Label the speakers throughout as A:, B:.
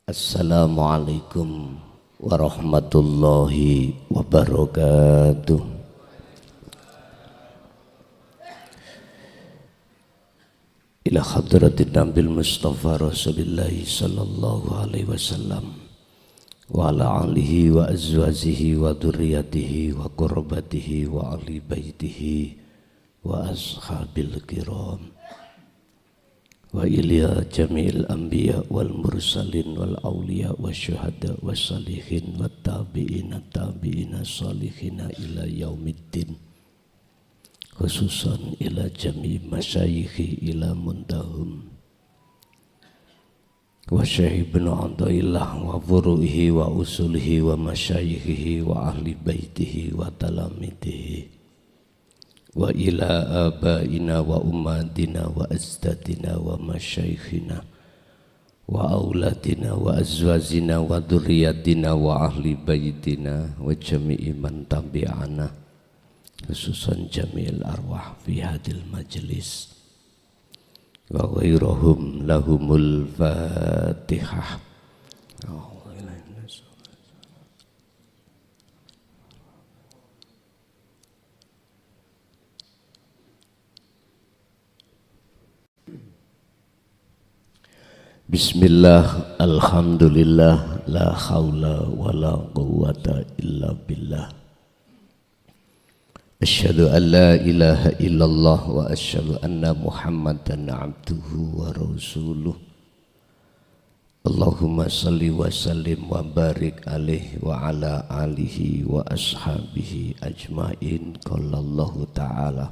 A: Assalamualaikum warahmatullahi wabarakatuh. Ila hadratin Nabil Mustafa Rasulillahi sallallahu alaihi wasallam wa ala alihi wa azwajihi wa dzurriyyatihi wa qurrabatihi wa ahli baitihi wa ashabil kiram wa ila jami'il anbiya wal mursalin wal awliya wa syuhada wa salihin wa tabi'ina salihina ila yaumiddin, khususan ila jami' masyayikhi ila muntahum wa syekh ibnu Athaillah wa furu'ihi wa usulihi wa masyayikhi wa ahli baitihi wa talamitihi wa ila abaina wa ummatina wa azdadina wa masyayikhina wa auladina wa azwazina wa dzurriyyatina wa ahli baitina wa jami'i man tabi'ana, khususan jami'il arwah fi hadil majlis wa ghairuhum lahumul fatihah. Bismillah, alhamdulillah, la hawla wa la quwwata illa billah. Asyhadu an la ilaha illallah wa asyhadu anna Muhammadan abduhu wa rasuluh. Allahumma salli wa sallim wa barik alaihi wa ala alihi wa ashabihi ajmain. Qala Allah ta'ala,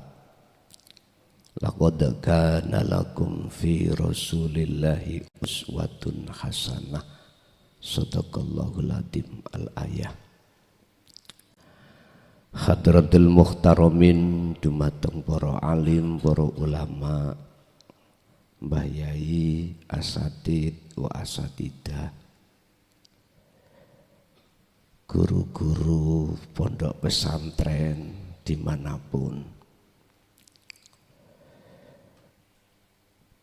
A: laqad kana lakum fi rasulillahi uswatun hasanah. Shadaqallahul adzim. Al-ayah. Hadratul muhtaramin, dumateng para alim, para ulama, mbah yai, asatid wa asatidah, guru-guru pondok pesantren dimanapun,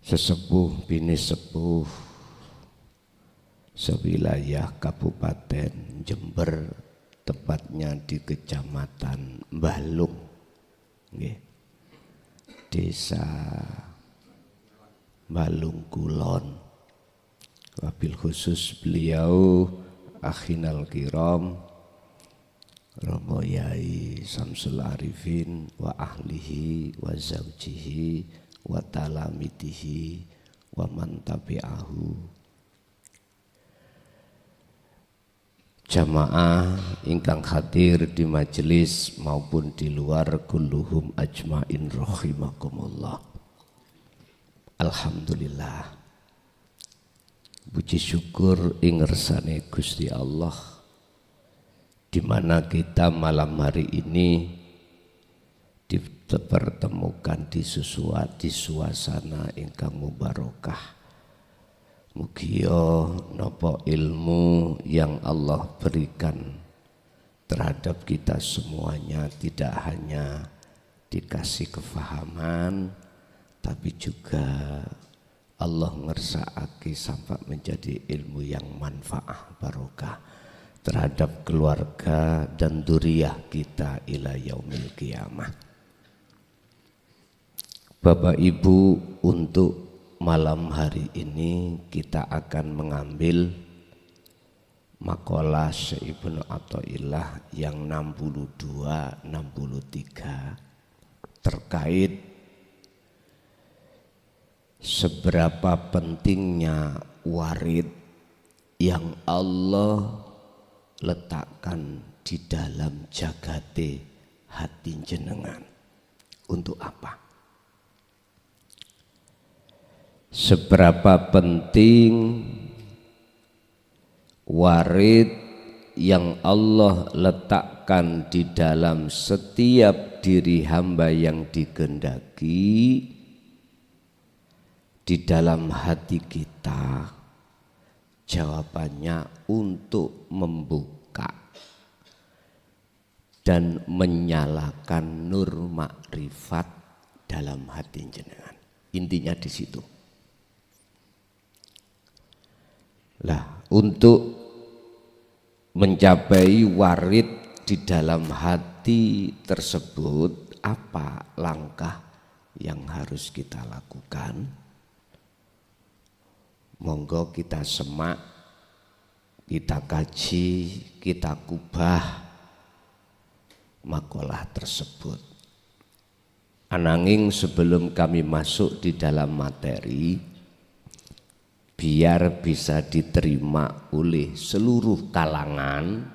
A: sesepuh bini sepuh sewilayah Kabupaten Jember, tepatnya di Kecamatan Balung, Desa Balung Kulon, wabil khusus beliau akhinal kiram Romo Yai Samsul Arifin wa ahlihi wa zawjihi wa talamitihi wa man tabi'ahu, jamaah ingkang hadir di majelis maupun di luar, kulluhum ajmain rahimakumullah. Alhamdulillah, puji syukur ing ngersane Gusti Allah, di mana kita malam hari ini dipertemukan di suasana ingkang mubarakah. Mugia napa ilmu yang Allah berikan terhadap kita semuanya tidak hanya dikasih kefahaman, tapi juga Allah ngersakake sampai menjadi ilmu yang manfaat barokah terhadap keluarga dan dzurriyyah kita ila yaumil qiyamah. Bapak Ibu, untuk malam hari ini kita akan mengambil makalah Syekh Ibnu Athaillah yang 62-63 terkait seberapa pentingnya warid yang Allah letakkan di dalam jagate hati jenengan. Untuk apa? Seberapa penting warid yang Allah letakkan di dalam setiap diri hamba yang dikehendaki di dalam hati kita? Jawabannya untuk membuka dan menyalakan nur makrifat dalam hati jenengan. Intinya di situ. Lah, untuk mencapai warid di dalam hati tersebut, apa langkah yang harus kita lakukan? Monggo kita semak, kita kaji, kita kubah makalah tersebut. Ananging sebelum kami masuk di dalam materi, biar bisa diterima oleh seluruh kalangan,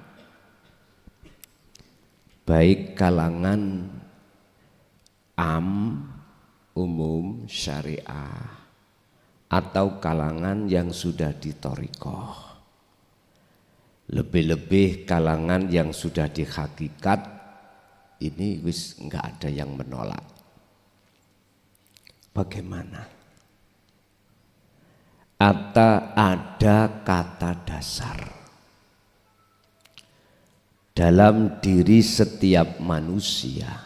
A: baik kalangan umum syariah atau kalangan yang sudah di thariqah, lebih-lebih kalangan yang sudah di hakikat, ini wis enggak ada yang menolak. Bagaimana? Atau ada kata dasar dalam diri setiap manusia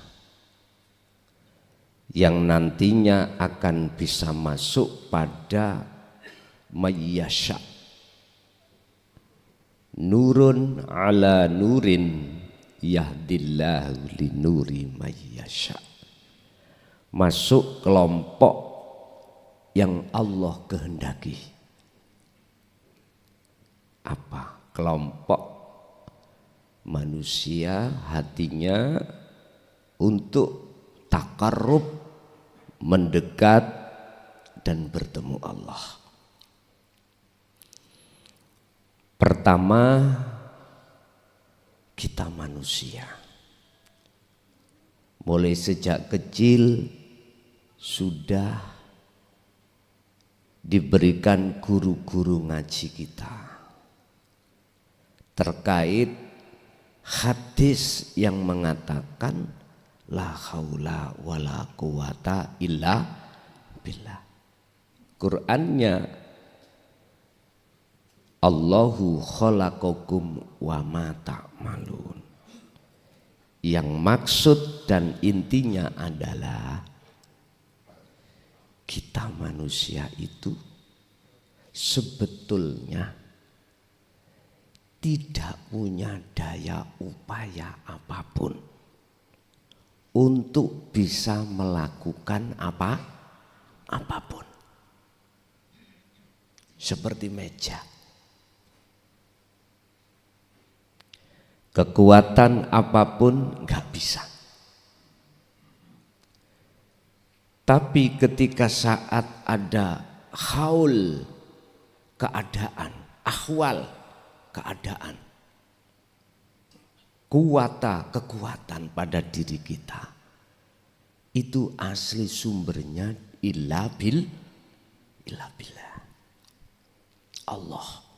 A: yang nantinya akan bisa masuk pada mayyasha, nurun ala nurin yahdillahu linuri mayyasha, masuk kelompok yang Allah kehendaki. Apa? Kelompok manusia hatinya untuk takarrub, mendekat dan bertemu Allah. Pertama, kita manusia. Mulai sejak kecil sudah diberikan guru-guru ngaji kita terkait hadis yang mengatakan la haula wala quwata illa billah. Qur'annya Allahu khalaqakum wa ma ta'malun. Yang maksud dan intinya adalah kita manusia itu sebetulnya tidak punya daya upaya apapun untuk bisa melakukan apapun. Seperti meja. Kekuatan apapun nggak bisa. Tapi ketika saat ada haul keadaan, ahwal keadaan, kekuatan pada diri kita, itu asli sumbernya illa billah, Allah.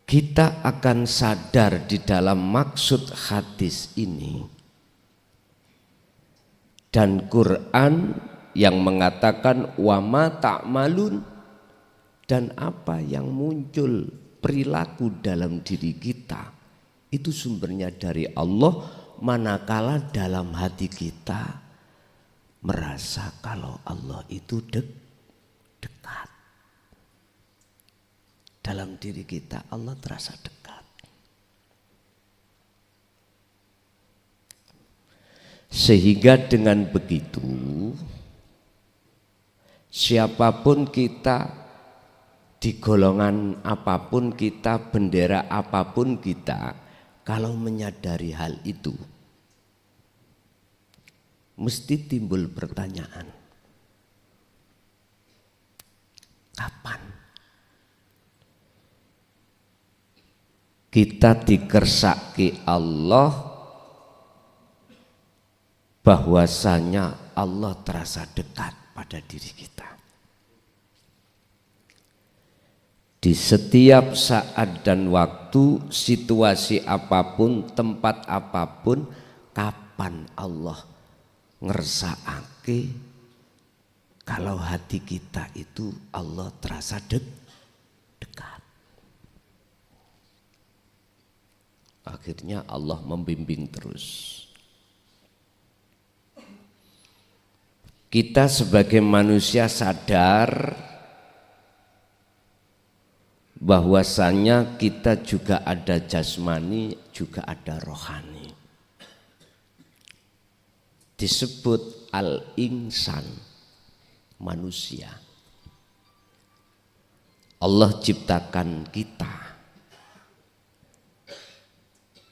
A: Kita akan sadar di dalam maksud hadis ini dan Quran yang mengatakan wa ma ta'malun, dan apa yang muncul perilaku dalam diri kita itu sumbernya dari Allah, manakala dalam hati kita merasa kalau Allah itu dekat. Dalam diri kita Allah terasa dekat. Sehingga dengan begitu siapapun kita, di golongan apapun kita, bendera apapun kita, kalau menyadari hal itu mesti timbul pertanyaan, kapan kita dikersaki Allah bahwasanya Allah terasa dekat pada diri kita. Di setiap saat dan waktu, situasi apapun, tempat apapun, kapan Allah ngersakake kalau hati kita itu Allah terasa dekat. Akhirnya Allah membimbing terus. kita sebagai manusia sadar bahwasanya kita juga ada jasmani, juga ada rohani. Disebut al-insan, manusia. Allah ciptakan kita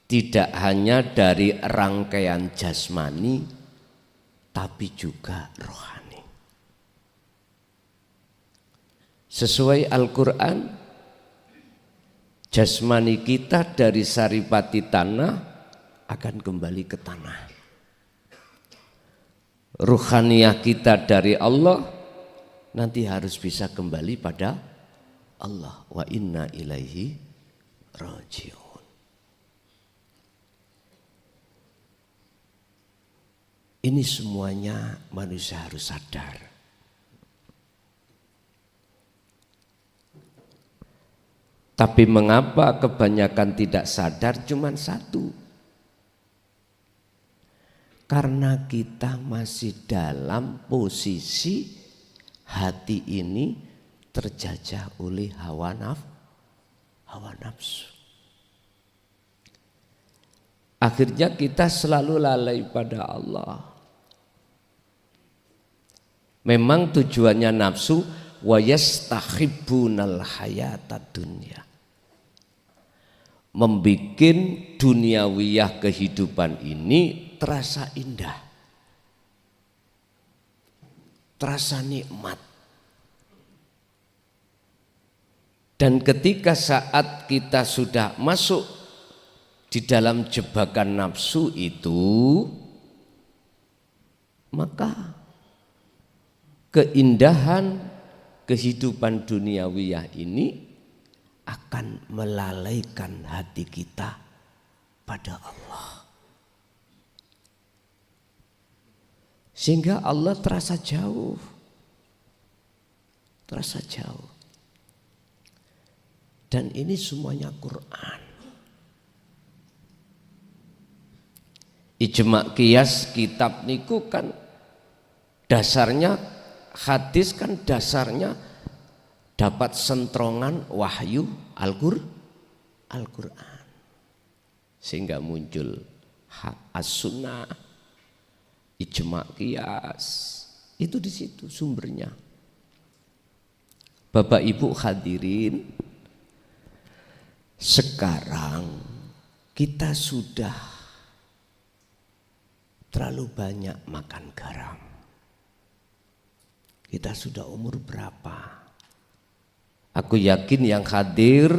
A: tidak hanya dari rangkaian jasmani, tapi juga rohani. Sesuai Al-Quran, jasmani kita dari saripati tanah akan kembali ke tanah. Ruhaniyah kita dari Allah nanti harus bisa kembali pada Allah. Wa inna ilaihi raji'un. Ini semuanya manusia harus sadar. Tapi mengapa kebanyakan tidak sadar? Cuman satu. Karena kita masih dalam posisi hati ini terjajah oleh hawa nafsu. Akhirnya kita selalu lalai pada Allah. Memang tujuannya nafsu wa yastahibbunal hayatad dunya. Membikin duniawiyah kehidupan ini terasa indah, terasa nikmat. Dan ketika saat kita sudah masuk di dalam jebakan nafsu itu, maka keindahan kehidupan duniawiyah ini akan melalaikan hati kita pada Allah. Sehingga Allah terasa jauh. Terasa jauh. Dan ini semuanya Quran. Ijma' qiyas kitab niku kan dasarnya, hadis kan dasarnya dapat sentrongan wahyu Al-Quran. Sehingga muncul as-sunnah, ijma' qiyas. Itu di situ sumbernya. Bapak Ibu hadirin, sekarang kita sudah terlalu banyak makan garam. Kita sudah umur berapa? Aku yakin yang hadir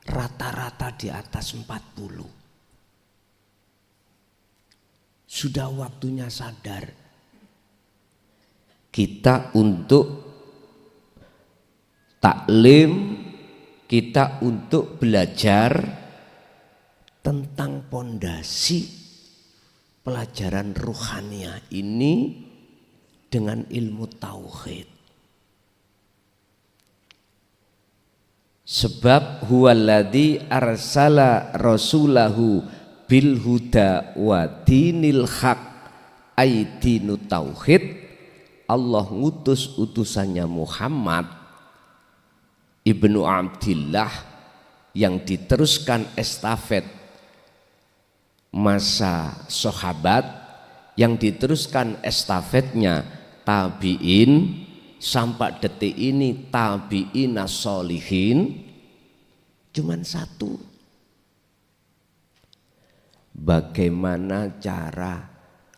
A: rata-rata di atas 40. Sudah waktunya sadar kita untuk taklim, kita untuk belajar tentang pondasi pelajaran ruhaniah ini dengan ilmu tauhid. Sebab huwaladzi arsala rasulahu bil huda wa dinil haq aidinu tauhid. Allah ngutus utusannya Muhammad ibnu Abdillah yang diteruskan estafet masa sahabat, yang diteruskan estafetnya tabi'in sampai detik ini tabi'ina sholihin, cuman satu. Bagaimana cara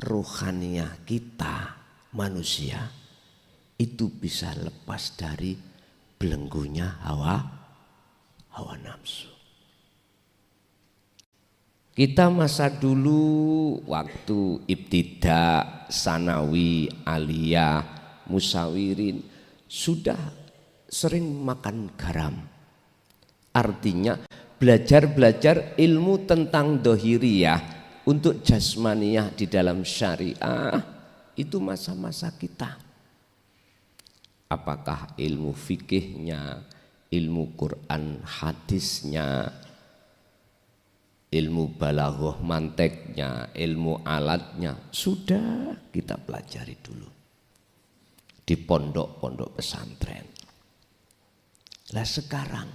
A: ruhaniyah kita manusia itu bisa lepas dari belenggunya hawa nafsu. Kita masa dulu waktu ibtida, sanawi, aliyah, musawirin sudah sering makan garam. Artinya belajar ilmu tentang dohiriyah untuk jasmaniyah di dalam syariah itu masa-masa kita. Apakah ilmu fikihnya, ilmu Quran hadisnya, ilmu balaghah manteknya, ilmu alatnya sudah kita pelajari dulu di pondok-pondok pesantren. Lah sekarang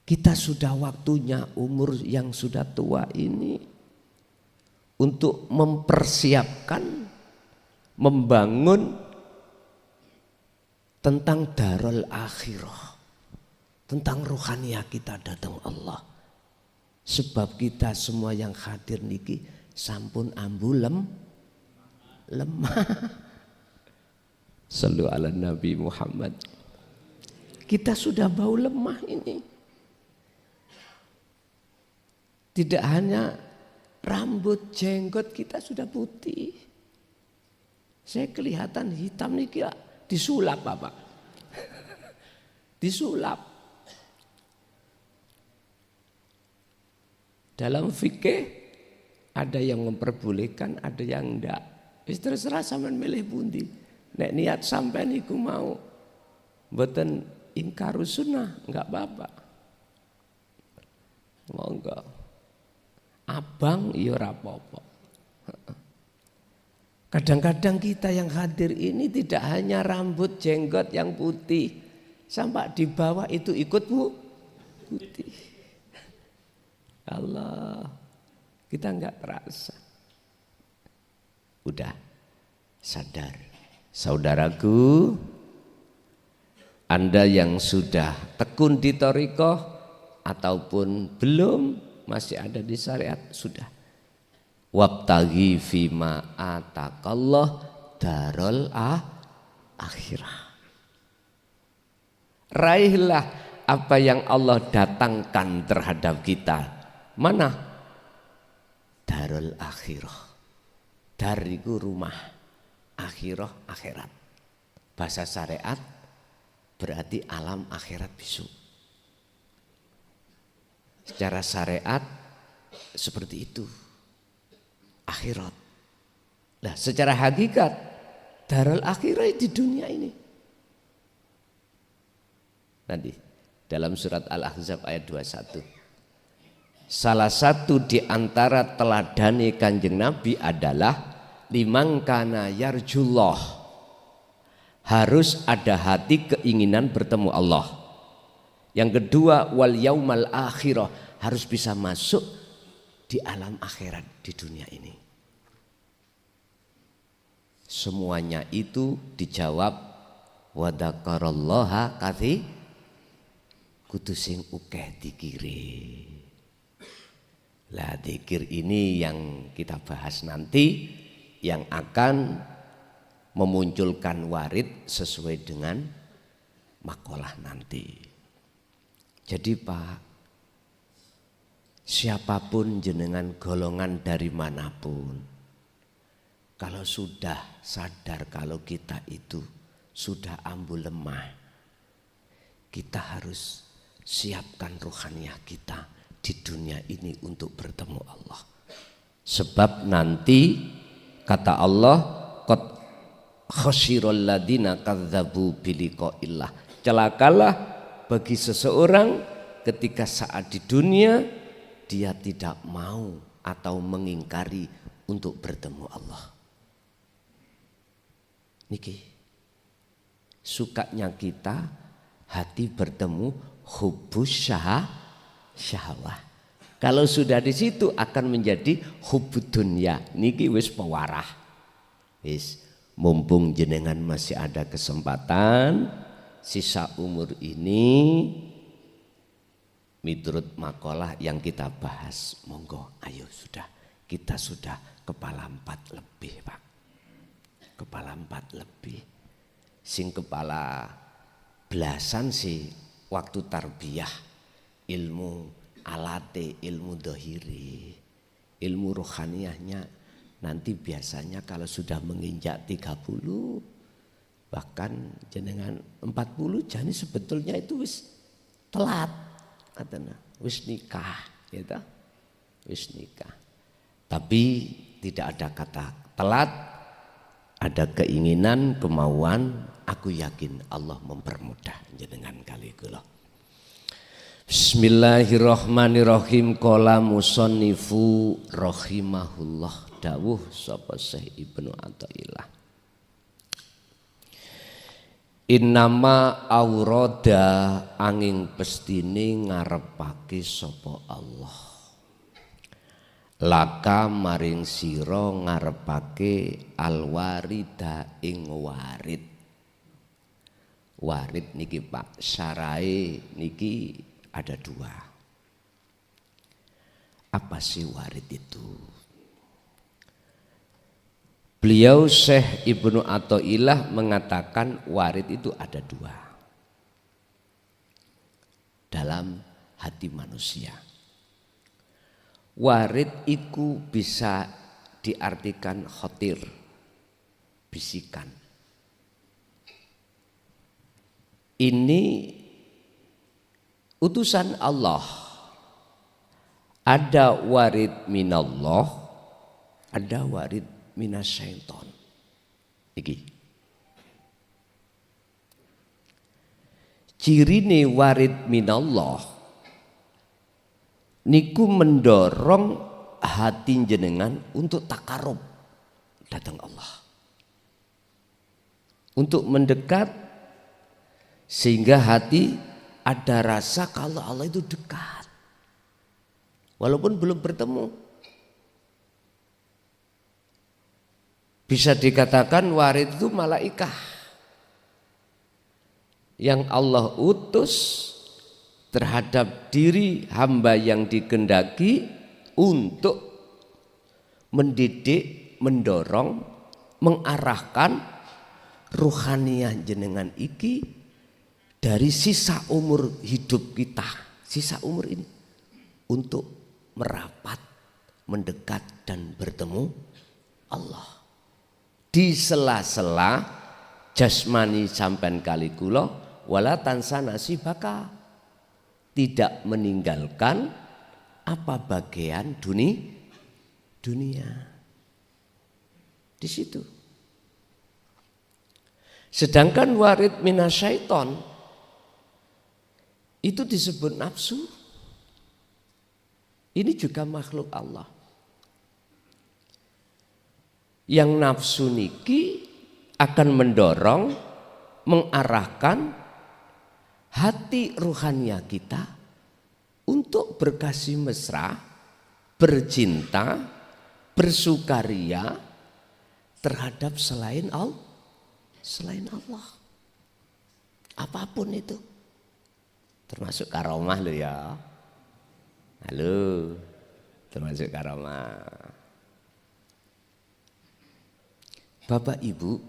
A: kita sudah waktunya umur yang sudah tua ini untuk mempersiapkan, membangun tentang darul akhirah, tentang rohaniah kita datang Allah. Sebab kita semua yang hadir niki sampun ambu lemah. Sallu ala Nabi Muhammad. Kita sudah bau lemah ini. Tidak hanya rambut, jenggot kita sudah putih. Saya kelihatan hitam nih kira disulap Bapak. Disulap. Dalam fikih ada yang memperbolehkan, ada yang enggak. Terserah sampean milih pundi. Nek niat sampean iku mau mboten ingkarus sunnah, enggak apa-apa. Monggo. Abang ya ora apa-apa. Kadang-kadang kita yang hadir ini tidak hanya rambut jenggot yang putih, sampai di bawah itu ikut putih. Allah, kita enggak terasa. Udah sadar. Saudaraku, Anda yang sudah tekun di thariqah ataupun belum, masih ada di syariat, sudah. Wabtaghi fima ataqallah darul akhirah. Raihlah apa yang Allah datangkan terhadap kita. Mana? Darul akhirah. Dariku rumah, akhirah akhirat. Bahasa syariat berarti alam akhirat besok. Secara syariat seperti itu. Akhirat. Nah, secara hakikat darul akhirat di dunia ini. Nanti dalam surat Al-Ahzab ayat 21. Salah satu di antara teladani Kanjeng Nabi adalah liman kana yarjullah. Harus ada hati keinginan bertemu Allah. Yang kedua wal yaumal akhirah, harus bisa masuk di alam akhirat di dunia ini. Semuanya itu dijawab wa dzakarallaha katsir kudu sing ukeh dikire. Lah dzikir ini yang kita bahas nanti, yang akan memunculkan warid sesuai dengan makalah nanti. Jadi Pak, siapapun jenengan golongan dari manapun, kalau sudah sadar kalau kita itu sudah ambu lemah, kita harus siapkan rohaniah kita di dunia ini untuk bertemu Allah. Sebab nanti kata Allah, qad khasyiral ladina kadzdzabu biliqa'illah. Celakalah bagi seseorang ketika saat di dunia dia tidak mau atau mengingkari untuk bertemu Allah. Niki sukanya kita hati bertemu hubbus syahwah. Kalau sudah di situ akan menjadi hubbud dunya. Niki wis pewarah. Wis mumpung jenengan masih ada kesempatan sisa umur ini, miturut makalah yang kita bahas, monggo ayo sudah, kita sudah kepala 4 lebih Pak. Kepala 4 lebih. Sing kepala belasan sih waktu tarbiyah, ilmu alate, ilmu dohiri, ilmu rohaniahnya nanti biasanya kalau sudah menginjak 30 bahkan jenengan 40 jadi sebetulnya itu wis telat katanya, wis nikah gitu. Wis nikah. Tapi tidak ada kata telat, ada keinginan, kemauan, aku yakin Allah mempermudah jenengan kali kula. Bismillahirrahmanirrahim. Qala musannifu rahimahullah, dawuh sapa Syekh Ibnu Athaillah. Innama aurada angin pestine ngarepake sapa Allah. Laka maring sira ngarepake alwarida ing warid. Warid niki Pak, syarae niki ada dua. Apa sih warid itu? Beliau Syekh Ibnu Athaillah mengatakan warid itu ada dua dalam hati manusia. Warid itu bisa diartikan khotir, bisikan. Ini utusan Allah. Ada warid minallah, ada warid minasyaiton. Iki cirine warid minallah niku mendorong hati jenengan untuk takarub datang Allah, untuk mendekat, sehingga hati ada rasa kalau Allah itu dekat walaupun belum bertemu. Bisa dikatakan warid itu malaikah yang Allah utus terhadap diri hamba yang dikehendaki untuk mendidik, mendorong, mengarahkan ruhaniyah jenengan iki dari sisa umur hidup kita, sisa umur ini, untuk merapat, mendekat dan bertemu Allah. Di sela-sela jasmani sampean kali kula wala tansa nasibaka, tidak meninggalkan apa bagian dunia. Di situ. Sedangkan warid minasyaiton itu disebut nafsu. Ini juga makhluk Allah. Yang nafsu niki akan mendorong, mengarahkan hati ruhania kita untuk berkasih mesra, bercinta, bersukaria terhadap selain Allah. Apapun itu. Termasuk karomah lo ya. Halo, termasuk karomah. Bapak Ibu,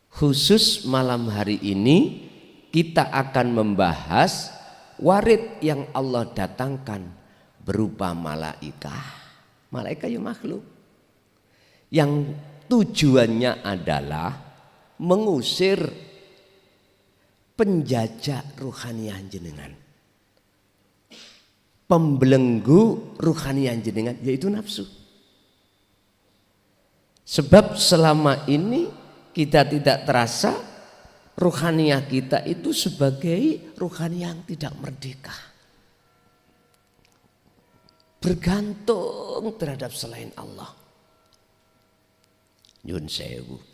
A: khusus malam hari ini kita akan membahas warid yang Allah datangkan berupa malaikah. Malaikah ya makhluk. Yang tujuannya adalah mengusir penjajah ruhaniah jenengan, pembelenggu ruhaniah jenengan, yaitu nafsu. Sebab selama ini kita tidak terasa ruhaniah kita itu sebagai ruhaniah yang tidak merdeka, bergantung terhadap selain Allah. Nyun sewu.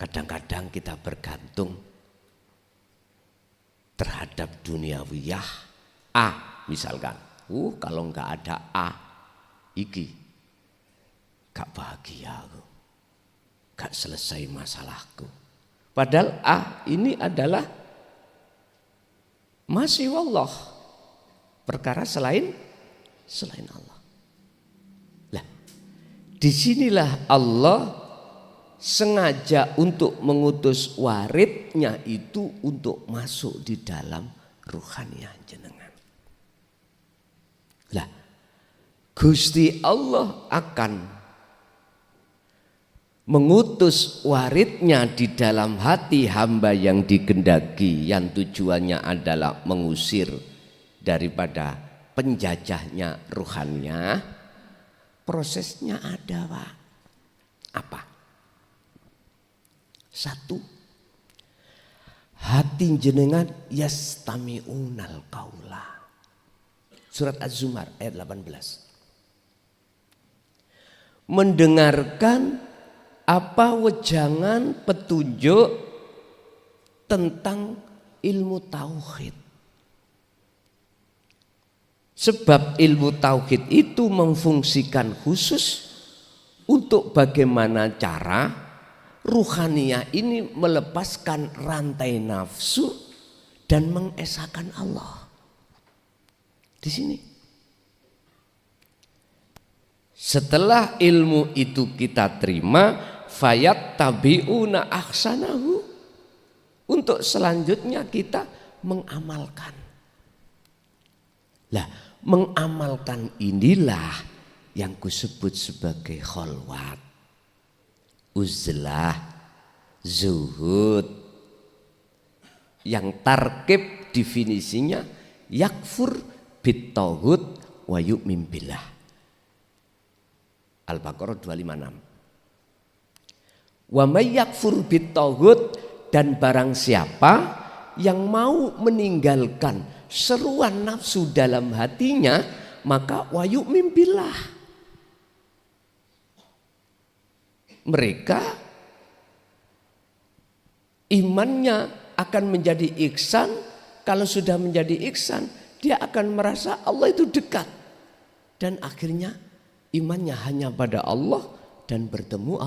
A: Kadang-kadang kita bergantung terhadap duniawiyah. Misalkan, kalau enggak ada iki gak bahagia aku, gak selesai masalahku. Padahal ini adalah masih wallah, perkara selain Allah. Lah, disinilah Allah sengaja untuk mengutus waridnya itu untuk masuk di dalam ruhaniah jenengan. Lah, Gusti Allah akan mengutus waridnya di dalam hati hamba yang dikehendaki, yang tujuannya adalah mengusir daripada penjajahnya ruhannya. Prosesnya ada, Pak. Apa? Satu, hati jenengan yastami'unal qaula. Surat Az-Zumar ayat 18. Mendengarkan apa wejangan petunjuk tentang ilmu tauhid. Sebab ilmu tauhid itu memfungsikan khusus untuk bagaimana cara ruhaniyah ini melepaskan rantai nafsu dan mengesahkan Allah. Di sini. Setelah ilmu itu kita terima, fayat tabiuna ahsanahu. Untuk selanjutnya kita mengamalkan. Lah, mengamalkan inilah yang kusebut sebagai kholwat, uzlah, zuhud. Yang tarkib definisinya yakfur bittauhid wa yu'min billah. Al-Baqarah 256. Wa may yakfur bittauhid, dan barang siapa yang mau meninggalkan seruan nafsu dalam hatinya, maka wa yu'min billah. Mereka imannya akan menjadi ihsan. Kalau sudah menjadi ihsan, dia akan merasa Allah itu dekat. Dan akhirnya imannya hanya pada Allah dan bertemu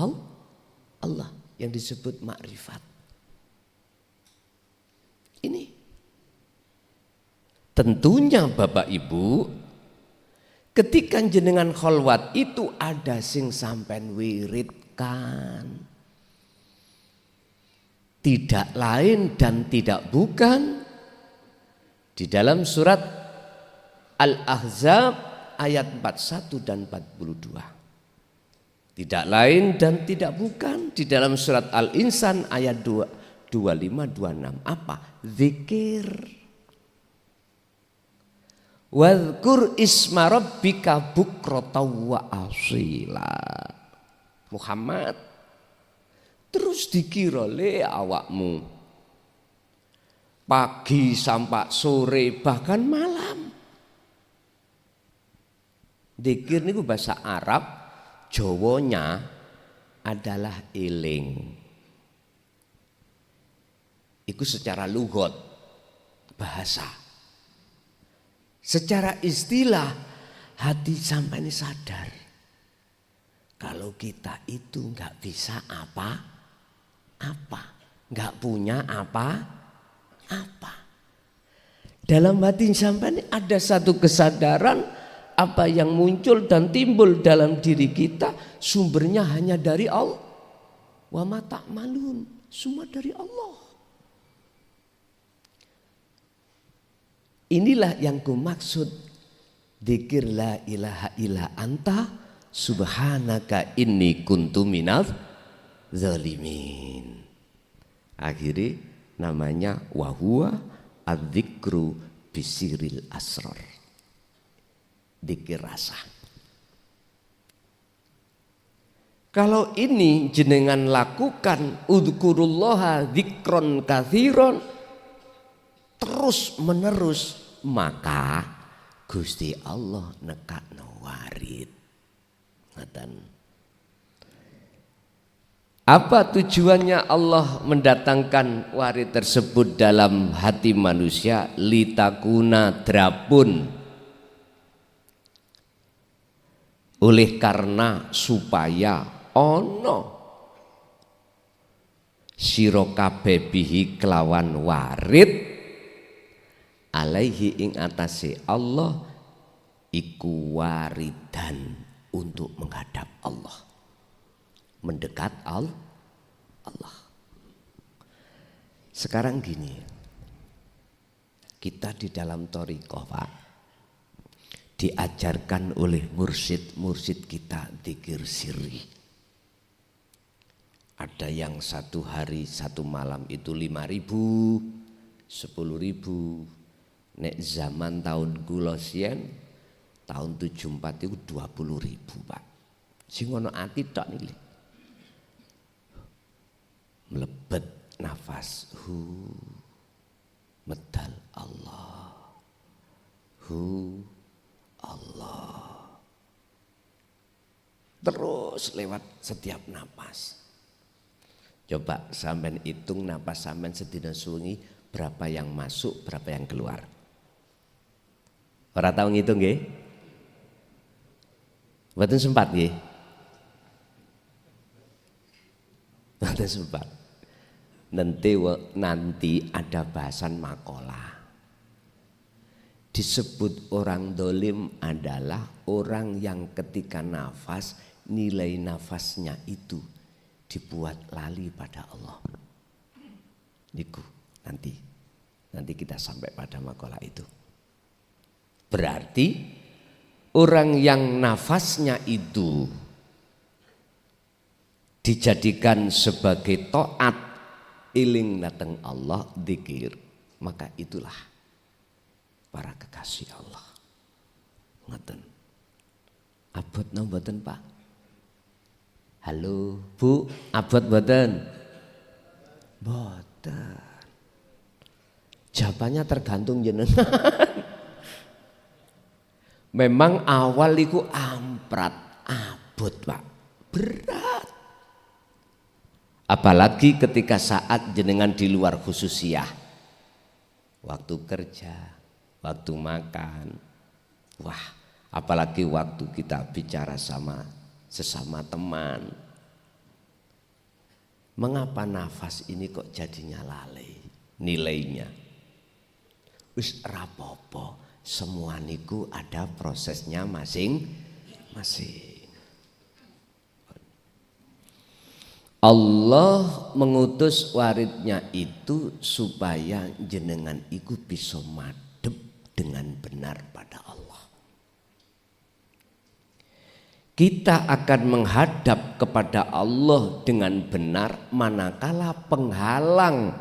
A: Allah yang disebut makrifat. Ini tentunya Bapak Ibu, ketika jenengan kholwat itu ada sing sampean wiridkan. Tidak lain dan tidak bukan di dalam surat Al-Ahzab ayat 41 dan 42. Tidak lain dan tidak bukan di dalam surat Al-Insan ayat 25-26. Apa? Zikir. Wadhkur isma rabbika bukratan wa asila. Muhammad, terus dikira le awakmu pagi sampai sore bahkan malam. Dzikir niku bahasa Arab, Jawanya adalah eling. Iku secara lugat bahasa. Secara istilah hati sampai ini sadar kalau kita itu nggak bisa apa-apa, nggak punya apa-apa. Dalam hati sampai ini ada satu kesadaran apa yang muncul dan timbul dalam diri kita sumbernya hanya dari Allah. Wa ma ta'malun, semua dari Allah. Inilah yang kumaksud dzikir la ilaha illa anta subhanaka inni kuntu minadz zalimin. Akhirnya namanya wahuwa adzikru bisiril asrar. Dzikir rasa. Kalau ini jenengan lakukan udzukurullaha dzikron katsiron terus menerus, maka Gusti Allah nekakno warid. Ngaten. Apa tujuannya Allah mendatangkan warid tersebut dalam hati manusia? Litakuna drapun. Oleh karena supaya ono sira kabeh bihi kelawan warid alaihi ing atase Allah iku waridan untuk menghadap Allah, mendekat Allah. Sekarang gini, kita di dalam thariqah Pak, diajarkan oleh mursyid kita dzikir sirri. Ada yang satu hari satu malam itu 5.000, 10.000. Nek zaman tahun kula siyen tahun 74 itu 20.000 Pak. Sing ono ati tok niki. Mlebet nafas. terus lewat setiap napas. Coba sampean hitung napas sampean sedina suwengi berapa yang masuk, berapa yang keluar. Ora tau ngitung nggih? Mboten sempat nggih. Mboten sempat. Nanti ada bahasan makalah. Disebut orang dolim adalah orang yang ketika nafas, nilai nafasnya itu dibuat lali pada Allah. Niku nanti kita sampai pada makalah itu. Berarti orang yang nafasnya itu dijadikan sebagai taat, iling datang Allah, zikir, maka itulah para kekasih Allah. Ngoten. Abot nang mboten, Pak? Halo, Bu, abot mboten? Mboten. Jawabannya tergantung jenengan. Memang awal iku amprat, abot, Pak. Berat. Apalagi ketika saat jenengan di luar khususiyah, waktu kerja, waktu makan, wah, apalagi waktu kita bicara sama sesama teman. Mengapa nafas ini kok jadinya lalai nilainya? Wis rapopo, semua niku ada prosesnya masing-masing. Allah mengutus waridnya itu supaya jenengan iku bisa madhep dengan benar pada Allah. Kita akan menghadap kepada Allah dengan benar manakala penghalang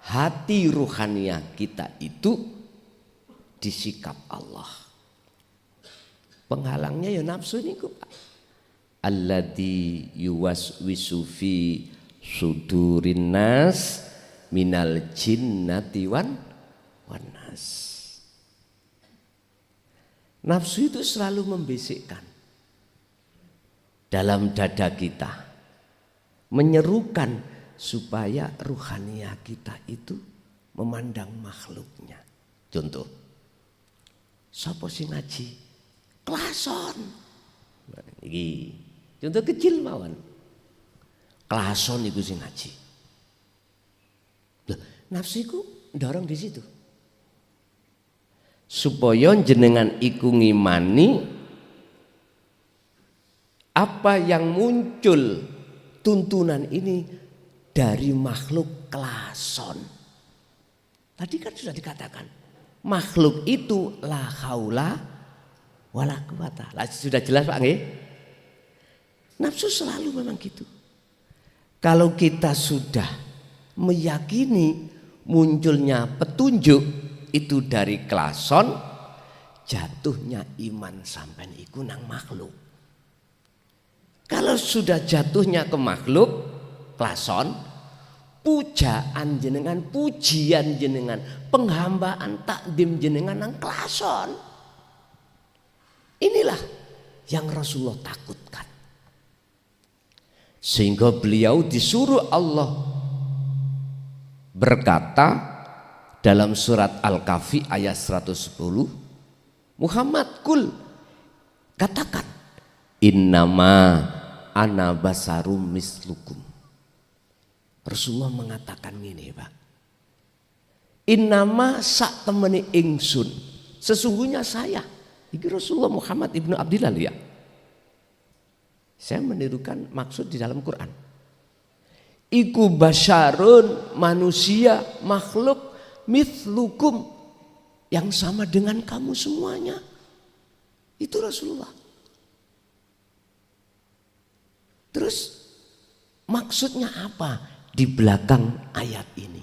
A: hati ruhaniah kita itu disikap Allah. Penghalangnya ya nafsu niku, Pak. Alladzi yuwaswisu fi sudurin nas minal jinnati wan nas. Nafsu itu selalu membisikkan dalam dada kita, menyerukan supaya ruhaniah kita itu memandang makhluknya. Contoh, sapa sing ngaji? Klason. Nah, iki contoh kecil mawon. Klason iku sing ngaji. Loh, nafsu iku ndorong di situ. Supaya jenengan iku ngimani apa yang muncul tuntunan ini dari makhluk klason. Tadi kan sudah dikatakan makhluk itu la haula wala quwata. Sudah jelas Pak nggih? Nafsu selalu memang gitu. Kalau kita sudah meyakini munculnya petunjuk itu dari klason, jatuhnya iman sampean iku nang makhluk. Kalau sudah jatuhnya ke makhluk, klason, pujaan jenengan, pujian jenengan, penghambaan takdim jenengan nang klason. Inilah yang Rasulullah takutkan. Sehingga beliau disuruh Allah berkata dalam surat Al-Kahfi ayat 110, Muhammad kul, katakan, innama ana basarum mislukum. Rasulullah mengatakan ini, Pak. Innama sak temeni ingsun, sesungguhnya saya. Ini Rasulullah Muhammad ibnu Abdillah ya. Saya menirukan maksud di dalam Quran. Iku basyarun, manusia, makhluk, mithlukum, yang sama dengan kamu semuanya. Itu Rasulullah. Terus maksudnya apa di belakang ayat ini?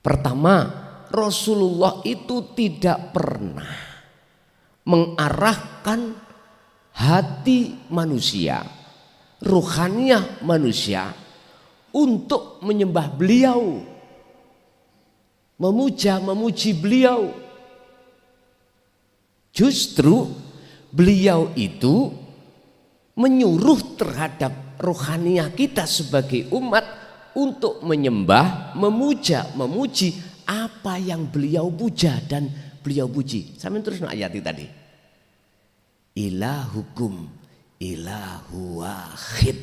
A: Pertama, Rasulullah itu tidak pernah mengarahkan hati manusia, ruhaniah manusia untuk menyembah beliau, memuji beliau. Justru beliau itu menyuruh terhadap rohaniah kita sebagai umat untuk menyembah, memuja, memuji apa yang beliau puja dan beliau puji. Sampai terus ayat itu tadi. Ilahukum ilahu wahid.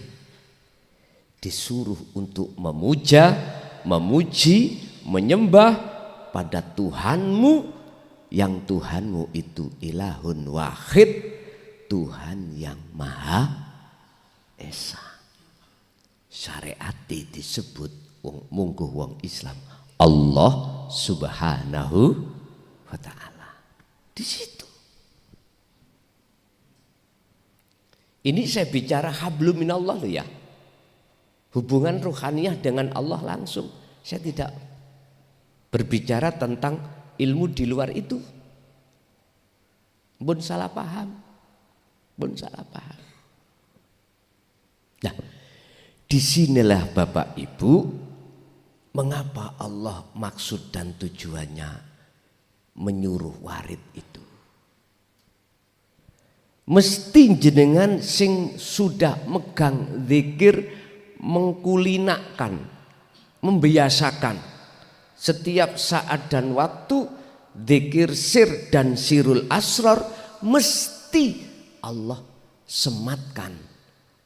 A: Disuruh untuk memuja, memuji, menyembah pada Tuhanmu yang Tuhanmu itu ilahun wahid, Tuhan yang Maha Esa. Syariat disebut mungguh wong Islam Allah Subhanahu wa ta'ala. Di situ. Ini saya bicara hablum minallah loh ya. Hubungan ruhaniyah dengan Allah langsung. Saya tidak berbicara tentang ilmu di luar itu. Bun salah paham. Bun salah paham. Nah, disinilah Bapak Ibu, mengapa Allah maksud dan tujuannya menyuruh warid itu. Mesti jenengan sing sudah megang zikir, mengkulinakan, membiasakan setiap saat dan waktu zikir sir dan sirul asrar, mesti Allah sematkan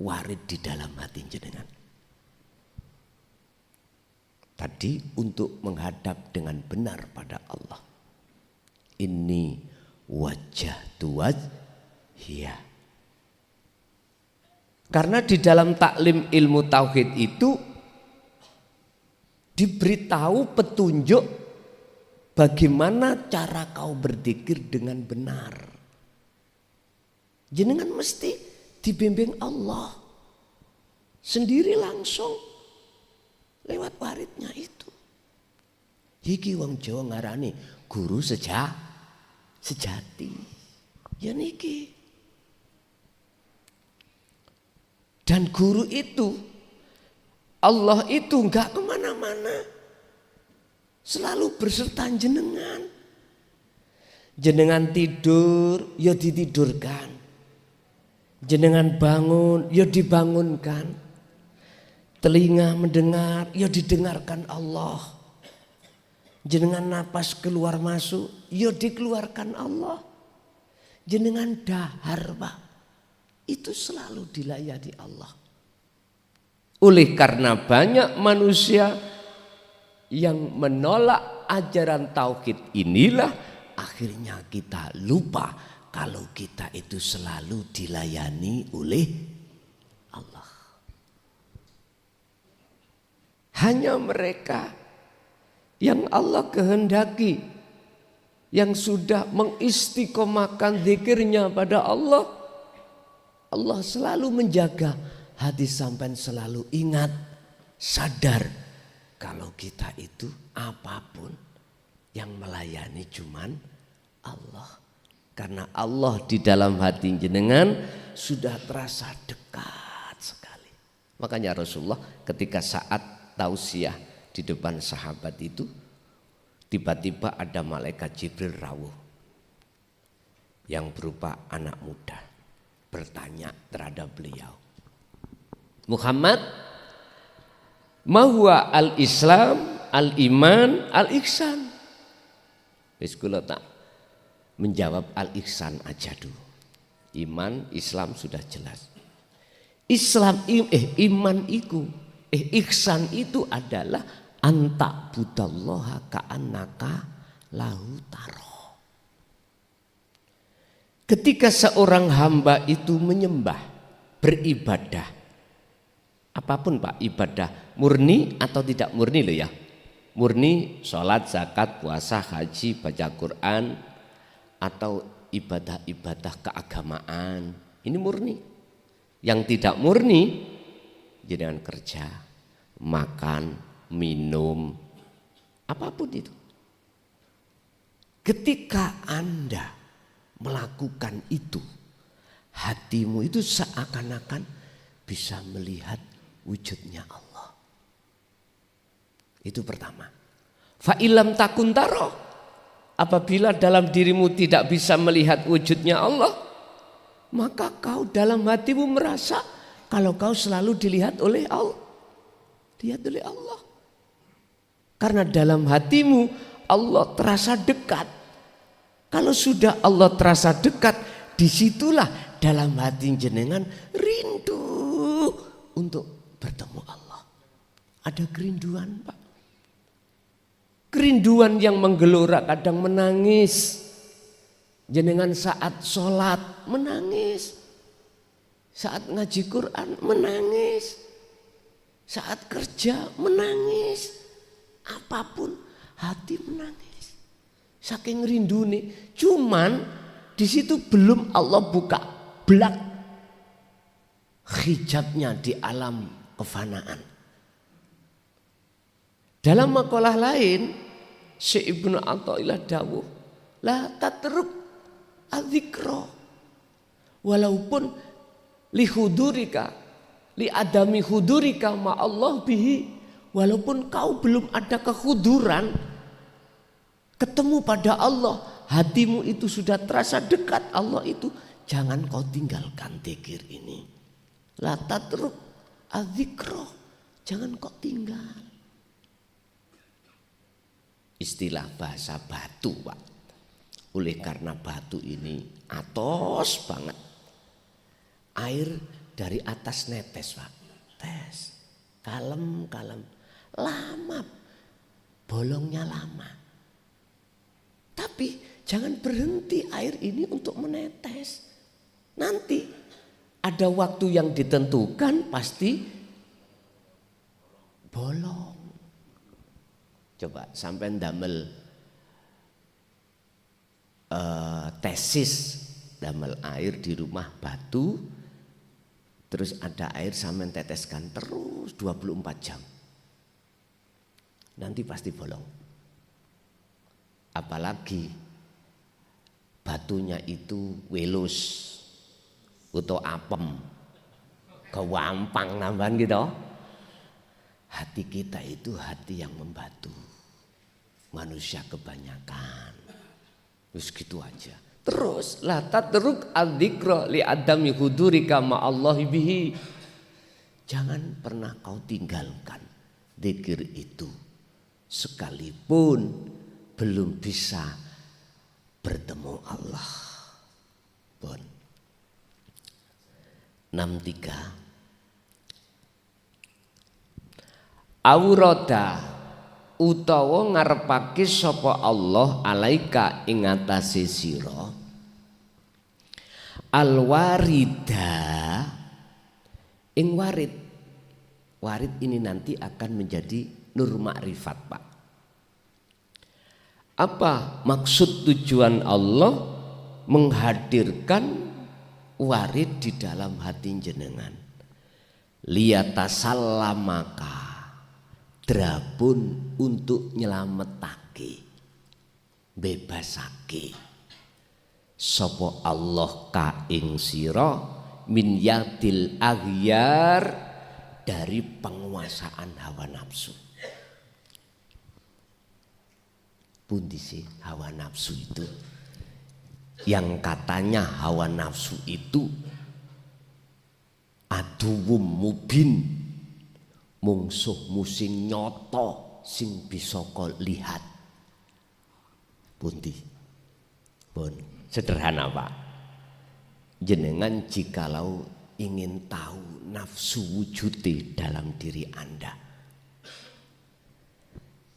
A: warid di dalam hati jenengan. Tadi untuk menghadap dengan benar pada Allah. Ini wajah tuwaj hiya. Karena di dalam taklim ilmu tauhid itu diberitahu petunjuk bagaimana cara kau berzikir dengan benar. Jenengan mesti dibimbing Allah sendiri langsung lewat waridnya itu. Iki wong Jawa ngarani guru sejati. Ya niki. Dan guru itu, Allah itu enggak kemana-mana, selalu berserta jenengan. Jenengan tidur, ya ditidurkan. Jenengan bangun, ya dibangunkan. Telinga mendengar, ya didengarkan Allah. Jenengan napas keluar masuk, ya dikeluarkan Allah. Jenengan dahar Pak, itu selalu dilayani Allah. Oleh karena banyak manusia yang menolak ajaran tauhid inilah akhirnya kita lupa kalau kita itu selalu dilayani oleh Allah. Hanya mereka yang Allah kehendaki, yang sudah mengistiqomahkan zikirnya pada Allah, Allah selalu menjaga hati sampai selalu ingat, sadar kalau kita itu apapun yang melayani cuman Allah. Karena Allah di dalam hati jenengan sudah terasa dekat sekali. Makanya Rasulullah ketika saat tausiah di depan sahabat itu, tiba-tiba ada malaikat Jibril rawuh yang berupa anak muda bertanya terhadap beliau, Muhammad, ma huwa al-Islam, al-iman, al-ihsan. Wis kula tak menjawab al-ihsan aja dulu. Iman, Islam sudah jelas. Islam iman iku, ihsan itu adalah anta budallaha ka'annaka lahu taro. Ketika seorang hamba itu menyembah, beribadah, apapun Pak, ibadah murni atau tidak murni loh ya. Murni sholat, zakat, puasa, haji, baca Quran, atau ibadah-ibadah keagamaan, ini murni. Yang tidak murni, jangan kerja, makan, minum, apapun itu. Ketika Anda melakukan itu, hatimu itu seakan-akan bisa melihat wujudnya Allah. Itu pertama. Fa'ilam takun taro, apabila dalam dirimu tidak bisa melihat wujudnya Allah, maka kau dalam hatimu merasa kalau kau selalu dilihat oleh Allah. Dilihat oleh Allah. Karena dalam hatimu Allah terasa dekat. Kalau sudah Allah terasa dekat, disitulah dalam hati jenengan rindu untuk bertemu Allah. Ada kerinduan, Pak. Kerinduan yang menggelora, kadang menangis. Jenengan saat sholat menangis, saat ngaji Quran menangis, saat kerja menangis, apapun hati menangis. Saking rindu nih, cuman di situ belum Allah buka belak hijabnya di alam kefanaan. Dalam makalah lain, Syekh Ibnu Athaillah dawuh, la tatruk adzikra walaupun li hudurika li adami hudurika ma Allah bihi, walaupun kau belum ada kehuduran ketemu pada Allah, hatimu itu sudah terasa dekat Allah itu, jangan kau tinggalkan zikir ini. La tatruk adzikra, jangan kau tinggal. Istilah bahasa batu, Pak. Oleh karena batu ini atos banget, air dari atas netes, Pak. Tes, kalem, lama, bolongnya lama. Tapi jangan berhenti air ini untuk menetes. Nanti ada waktu yang ditentukan pasti bolong. Coba sampai ndamel tesis, damel air di rumah batu, terus ada air sampean teteskan terus 24 jam. Nanti pasti bolong. Apalagi batunya itu welus atau apem, kewampang nambahan gitu. Hati kita itu hati yang membatu. Manusia kebanyakan. Terus gitu aja. Terus la tatruk adzikra li adami hudurika ma Allah bihi. Jangan pernah kau tinggalkan zikir itu sekalipun belum bisa bertemu Allah. Pun 63 Aurada utawa ngarepake sapa Allah alaika ing atase sira alwarida ing warid. Warid ini nanti akan menjadi nur makrifat, Pak. Apa maksud tujuan Allah menghadirkan warid di dalam hati jenengan? Liyatasallamaka, drabun untuk nyelametake, bebasake sapa Allah ka ing sira min yadil aghyar, dari penguasaan hawa nafsu. Pundi sih hawa nafsu itu? Yang katanya hawa nafsu itu aduwum mubin, mungsuh musing nyoto sing bisa kau lihat. Pundi? Pun sederhana, Pak. Jenengan jikalau ingin tahu nafsu wujudi dalam diri Anda,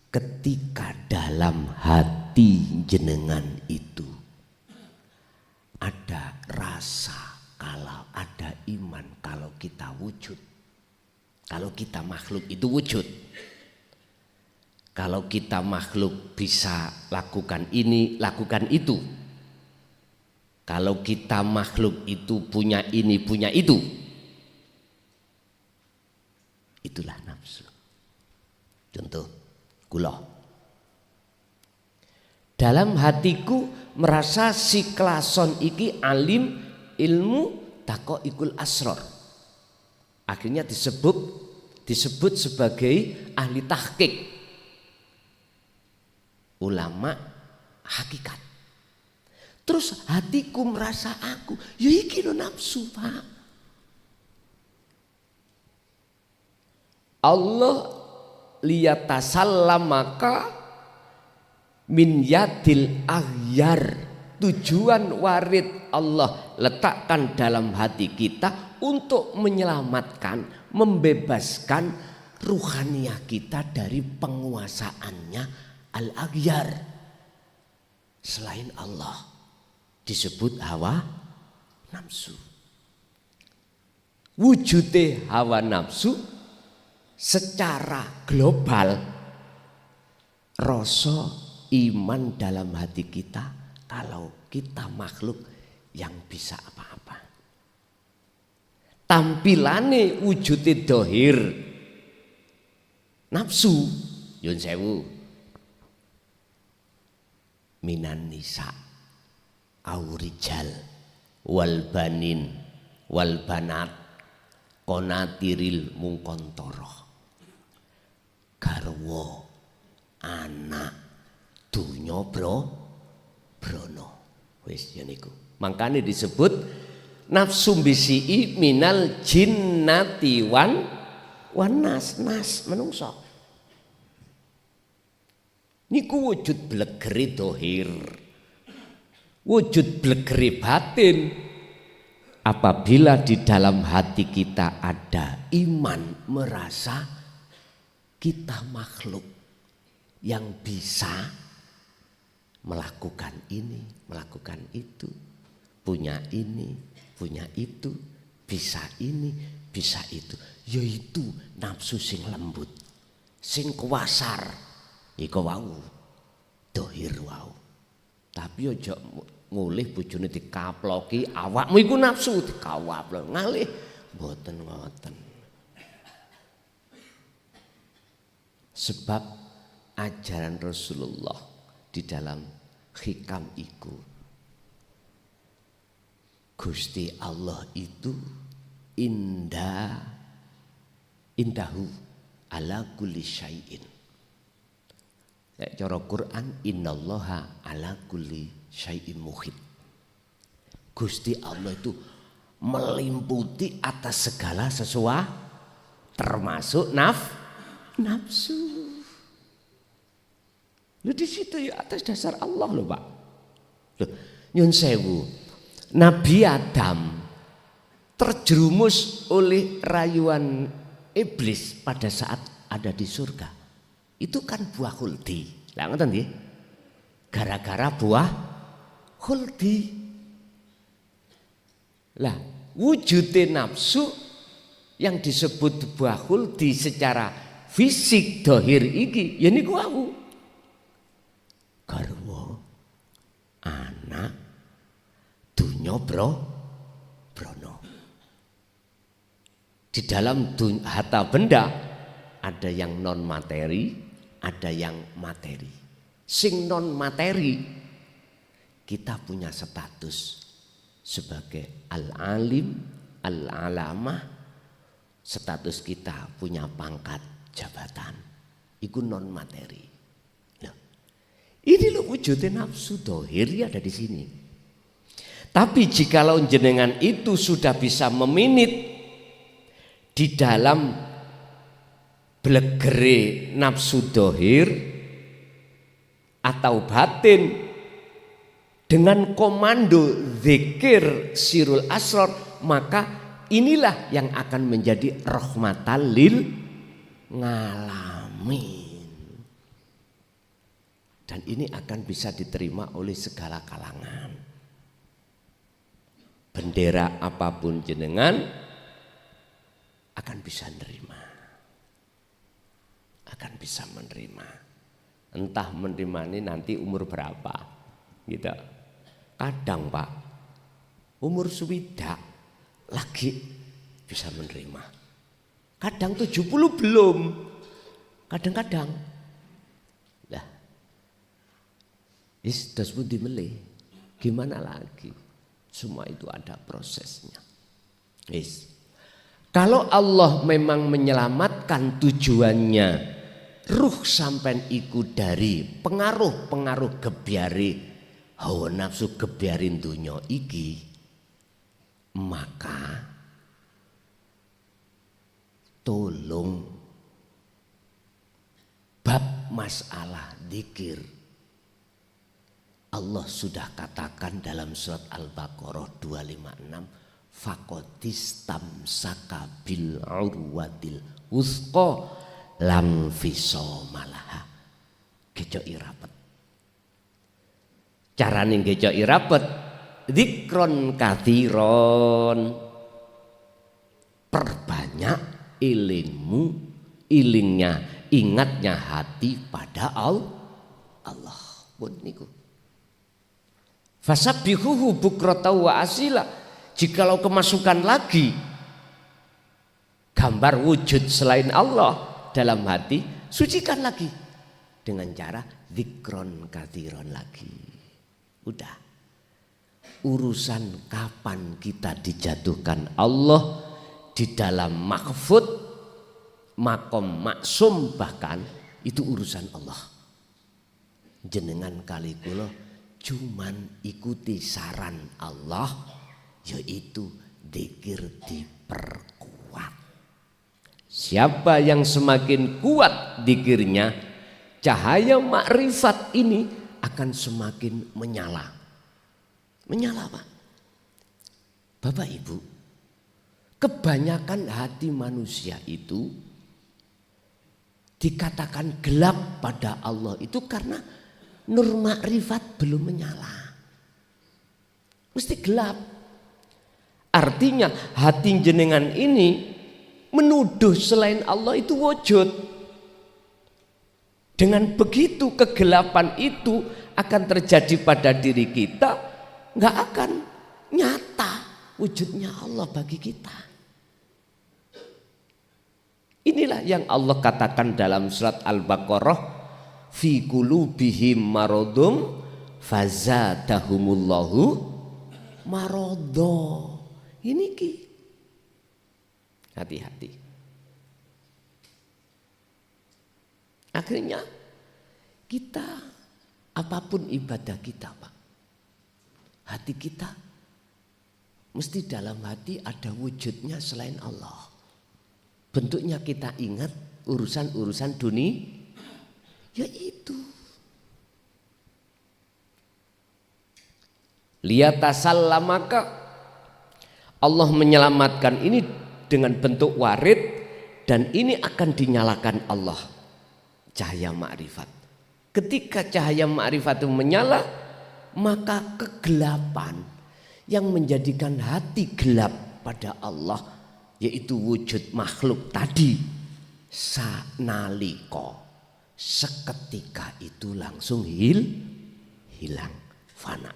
A: ketika dalam hati jenengan itu ada rasa, kalau ada iman, kalau kita wujud, kalau kita makhluk itu wujud, kalau kita makhluk bisa lakukan ini, lakukan itu, kalau kita makhluk itu punya ini, punya itu, itulah nafsu. Contoh, kula dalam hatiku merasa si klason iki alim ilmu taqoikul asror, akhirnya disebut sebagai ahli tahqiq, ulama hakikat. Terus hatiku merasa aku, ya iki lho nafsu, Pak. Allah liyatasallamaka min yadil aghyar. Tujuan warid Allah letakkan dalam hati kita untuk menyelamatkan, membebaskan ruhaniyah kita dari penguasaannya al-aghyar selain Allah, disebut hawa nafsu. Wujudnya hawa nafsu secara global, rasa iman dalam hati kita kalau kita makhluk yang bisa apa-apa. Tampilane wujudnya dohir nafsu, yun sewu, minan nisa aurijal wal banin wal banat konatiril mungkontoro, garwa anak dunya brono. Wis ya niku. Makanya disebut nafsu bisi'i minal jinnati wan nas menungso. Niku wujud blegeri dohir, wujud blegeri batin. Apabila di dalam hati kita ada iman, merasa kita makhluk yang bisa melakukan ini, melakukan itu, punya ini, punya itu, bisa ini, bisa itu, yaitu nafsu sing lembut, sing kuwasar, iku wau, dohir wau. Tapi aja mulih bojone dikaploki, awakmu iku nafsu dikawaplok, ngalih mboten ngoten. Sebab ajaran Rasulullah di dalam hikam iku, Gusti Allah itu indahu ala kulli syai'in. Cara Quran, innallaha ala kulli syai'in muhit. Gusti Allah itu melimputi atas segala sesuatu, termasuk nafsu. Loh di situ ya atas dasar Allah loh Pak. Loh, nyun sewu, Nabi Adam terjerumus oleh rayuan iblis pada saat ada di surga. Itu kan buah khuldi. Lah ngoten nggih. Gara-gara buah khuldi. Lah, wujudnya nafsu yang disebut buah khuldi secara fisik dohir iki ya niku wau. Garwa anak dunya brono. Di dalam harta benda ada yang non materi, ada yang materi. Sing non materi kita punya status sebagai al-alim, al-alamah. Status kita punya pangkat jabatan. Iku non materi. Ini loh wujudnya nafsu dohir ada di sini. Tapi jikalau jenengan itu sudah bisa meminit di dalam blegere nafsu dohir atau batin dengan komando zikir sirul asrar, maka inilah yang akan menjadi rahmatan lil ngalamin. Dan ini akan bisa diterima oleh segala kalangan. Bendera apapun jenengan akan bisa menerima. Akan bisa menerima. Entah menerima ini nanti umur berapa. Gitu. Kadang Pak, umur swidak lagi bisa menerima. Kadang 70 belum. Kadang-kadang. Terus pun dimelih, gimana lagi? Semua itu ada prosesnya. Kalau Allah memang menyelamatkan tujuannya, ruh sampean iku dari pengaruh-pengaruh gebyare hawa nafsu gebiarin dunya iki, maka tolong bab masalah zikir Allah sudah katakan dalam surat Al-Baqarah 256, faqadistamsaka bil urwatil wusqa lam fisomalaha. Gecoki rapet. Carane gecoki rapet, zikron kathiron, perbanyak ilingnya, ingatnya hati pada Allah. Pun niku. Fasabbihuhu bukrata wa asila. Jikalau kemasukan lagi gambar wujud selain Allah dalam hati, sucikan lagi dengan cara zikron kathiron lagi. Udah. Urusan kapan kita dijatuhkan Allah di dalam mahfud, makom maksum, bahkan itu urusan Allah. Jenengan kali kula cuman ikuti saran Allah, yaitu zikir diperkuat. Siapa yang semakin kuat zikirnya, cahaya makrifat ini akan semakin menyala. Menyala Pak. Bapak Ibu, kebanyakan hati manusia itu dikatakan gelap pada Allah itu karena nur makrifat belum menyala. Mesti gelap. Artinya hati jenengan ini menuduh selain Allah itu wujud. Dengan begitu kegelapan itu akan terjadi pada diri kita, nggak akan nyata wujudnya Allah bagi kita. Inilah yang Allah katakan dalam surat Al-Baqarah, fi qulubihim maradum fazadahumullahu maradha. Ini ki. Hati-hati. Akhirnya kita apapun ibadah kita Pak, hati kita mesti dalam hati ada wujudnya selain Allah. Bentuknya kita ingat urusan-urusan dunia, yaitu liatasallamaka, Allah menyelamatkan ini dengan bentuk warid, dan ini akan dinyalakan Allah, cahaya ma'rifat. Ketika cahaya ma'rifat itu menyala, maka kegelapan yang menjadikan hati gelap pada Allah, yaitu wujud makhluk tadi, sanaliko, seketika itu langsung hilang, fana.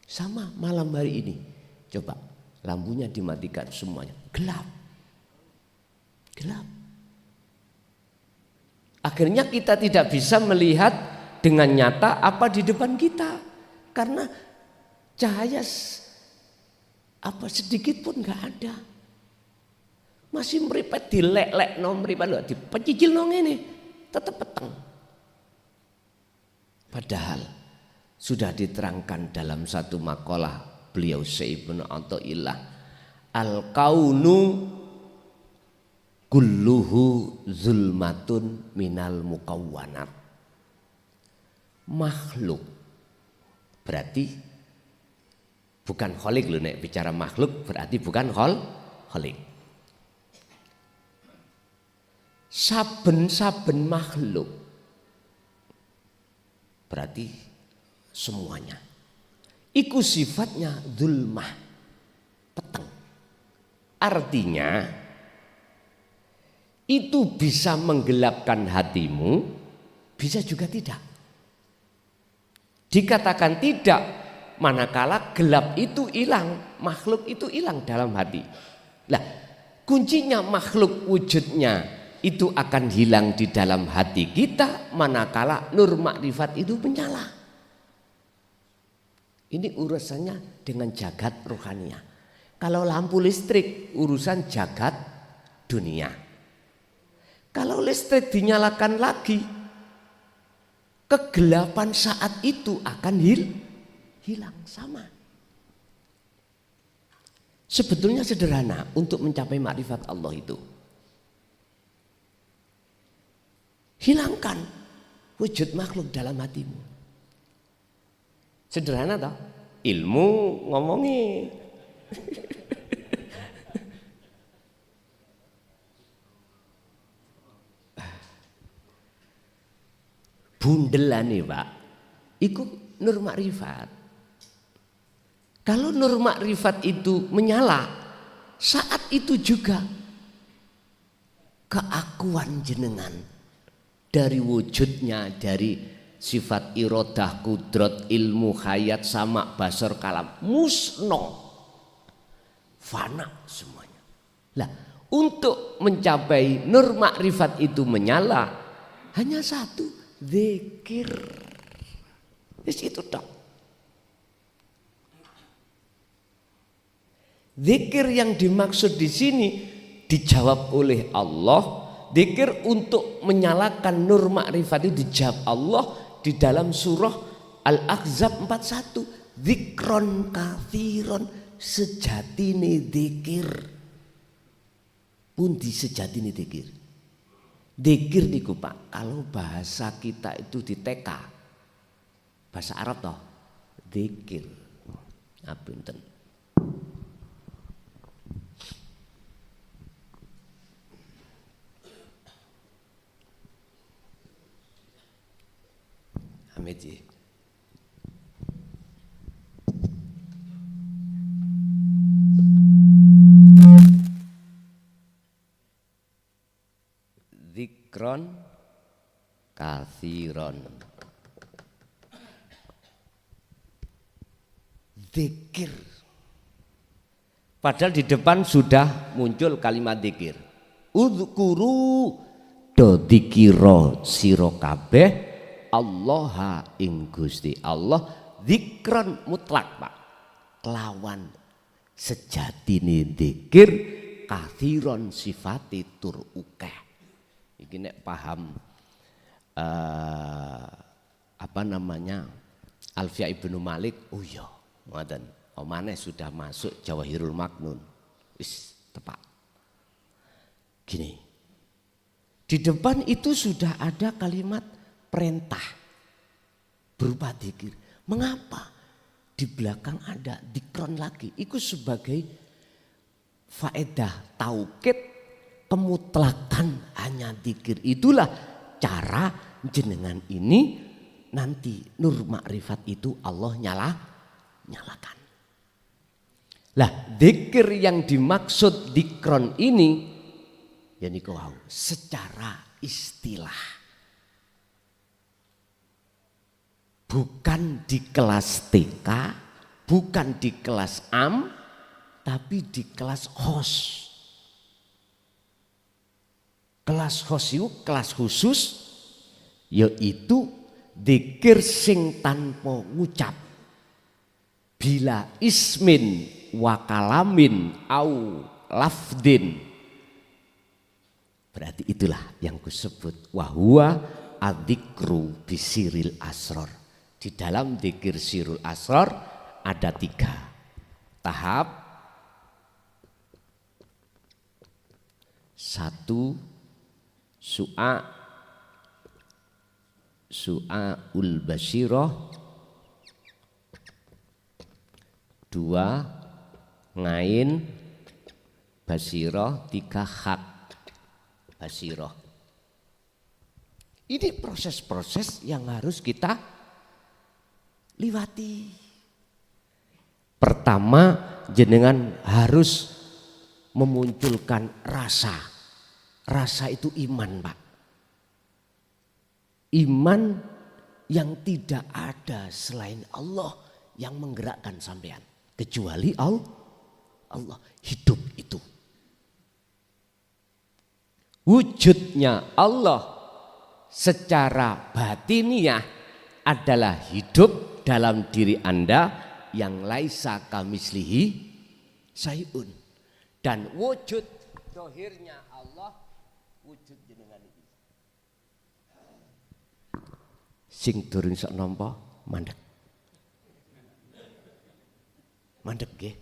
A: Sama malam hari ini, coba lampunya dimatikan semuanya, gelap. Akhirnya kita tidak bisa melihat dengan nyata apa di depan kita, karena cahaya apa sedikit pun nggak ada. Masih meripet dilek-lek no meripet loh, dipecicil no ini tetap peteng. Padahal sudah diterangkan dalam satu makalah beliau Syekh Ibnu Athaillah, al-kaunu kulluhu zulmatun minal mukawwanat. Makhluk berarti bukan kholik loh, nek bicara makhluk berarti bukan kholik. Saben-saben makhluk berarti semuanya. Iku sifatnya zulmah, peteng. Artinya itu bisa menggelapkan hatimu, bisa juga tidak. Dikatakan tidak manakala gelap itu hilang, makhluk itu hilang dalam hati. Lah, kuncinya makhluk wujudnya itu akan hilang di dalam hati kita manakala nur makrifat itu menyala. Ini urusannya dengan jagat rohania. Kalau lampu listrik urusan jagat dunia. Kalau listrik dinyalakan lagi,
B: kegelapan saat itu akan hilang sama. Sebetulnya sederhana untuk mencapai makrifat Allah itu. Hilangkan wujud makhluk dalam hatimu. Sederhana toh? Ilmu ngomongin. Bundelan nih Pak, iku nur makrifat. Kalau nur makrifat itu menyala, saat itu juga keakuan jenengan dari wujudnya, dari sifat irodah, kudrat, ilmu, hayat, sama, basar, kalam, musno, fana semuanya. Lah, untuk mencapai nur makrifat itu menyala, hanya satu, zikir. Di situ dong. Zikir yang dimaksud di sini dijawab oleh Allah. Zikir untuk menyalakan nur makrifat itu dijawab Allah di dalam surah Al-Ahzab 41. Zikron kathiron, sejatine zikir. Pundi sejatine zikir. Zikir niku Pak, kalau bahasa kita itu di TK, bahasa Arab toh, zikir. Ngapunten. Amit. Zikron kathiron. Zikir. Padahal di depan sudah muncul kalimat zikir. Udzkuru do dzikira sira kabeh Allah ing Gusti Allah, zikron mutlak Pak, kelawan sejatine zikir, kathiron sifati tur ukeh. Iki nek paham apa namanya Alfiya Ibnu Malik, oh iya ngoten, omane sudah masuk Jawahirul Maknun, wis tepat. Gini, di depan itu sudah ada kalimat perintah berupa zikir. Mengapa di belakang ada dikron lagi? Itu sebagai faedah taukid kemutlakan hanya zikir. Itulah cara jenengan ini nanti nur makrifat itu Allah nyalakan. Lah zikir yang dimaksud dikron ini ya niku wau secara istilah. Bukan di kelas TK, bukan di kelas am, tapi di kelas khos. Kelas khos itu kelas khusus, yaitu dzikir sing tanpa ngucap. Bila ismin wa kalamin au lafdin. Berarti itulah yang kusebut wahwa adzikru bisiril asror. Di dalam dzikir sirul asror ada 3 tahap. 1 su'aul basyirah. 2 ngain basyirah. 3 hak basyirah. Ini proses-proses yang harus kita liwati. Pertama, jenengan harus memunculkan rasa. Rasa itu iman, Pak. Iman yang tidak ada selain Allah yang menggerakkan sampean. Kecuali Allah. Hidup itu. Wujudnya Allah secara batiniah adalah hidup dalam diri Anda yang laisa kamislihi sayun. Dan wujud dohirnya Allah, wujud jenengan itu. Sing durung sok nampa mandek. Mandek nggih.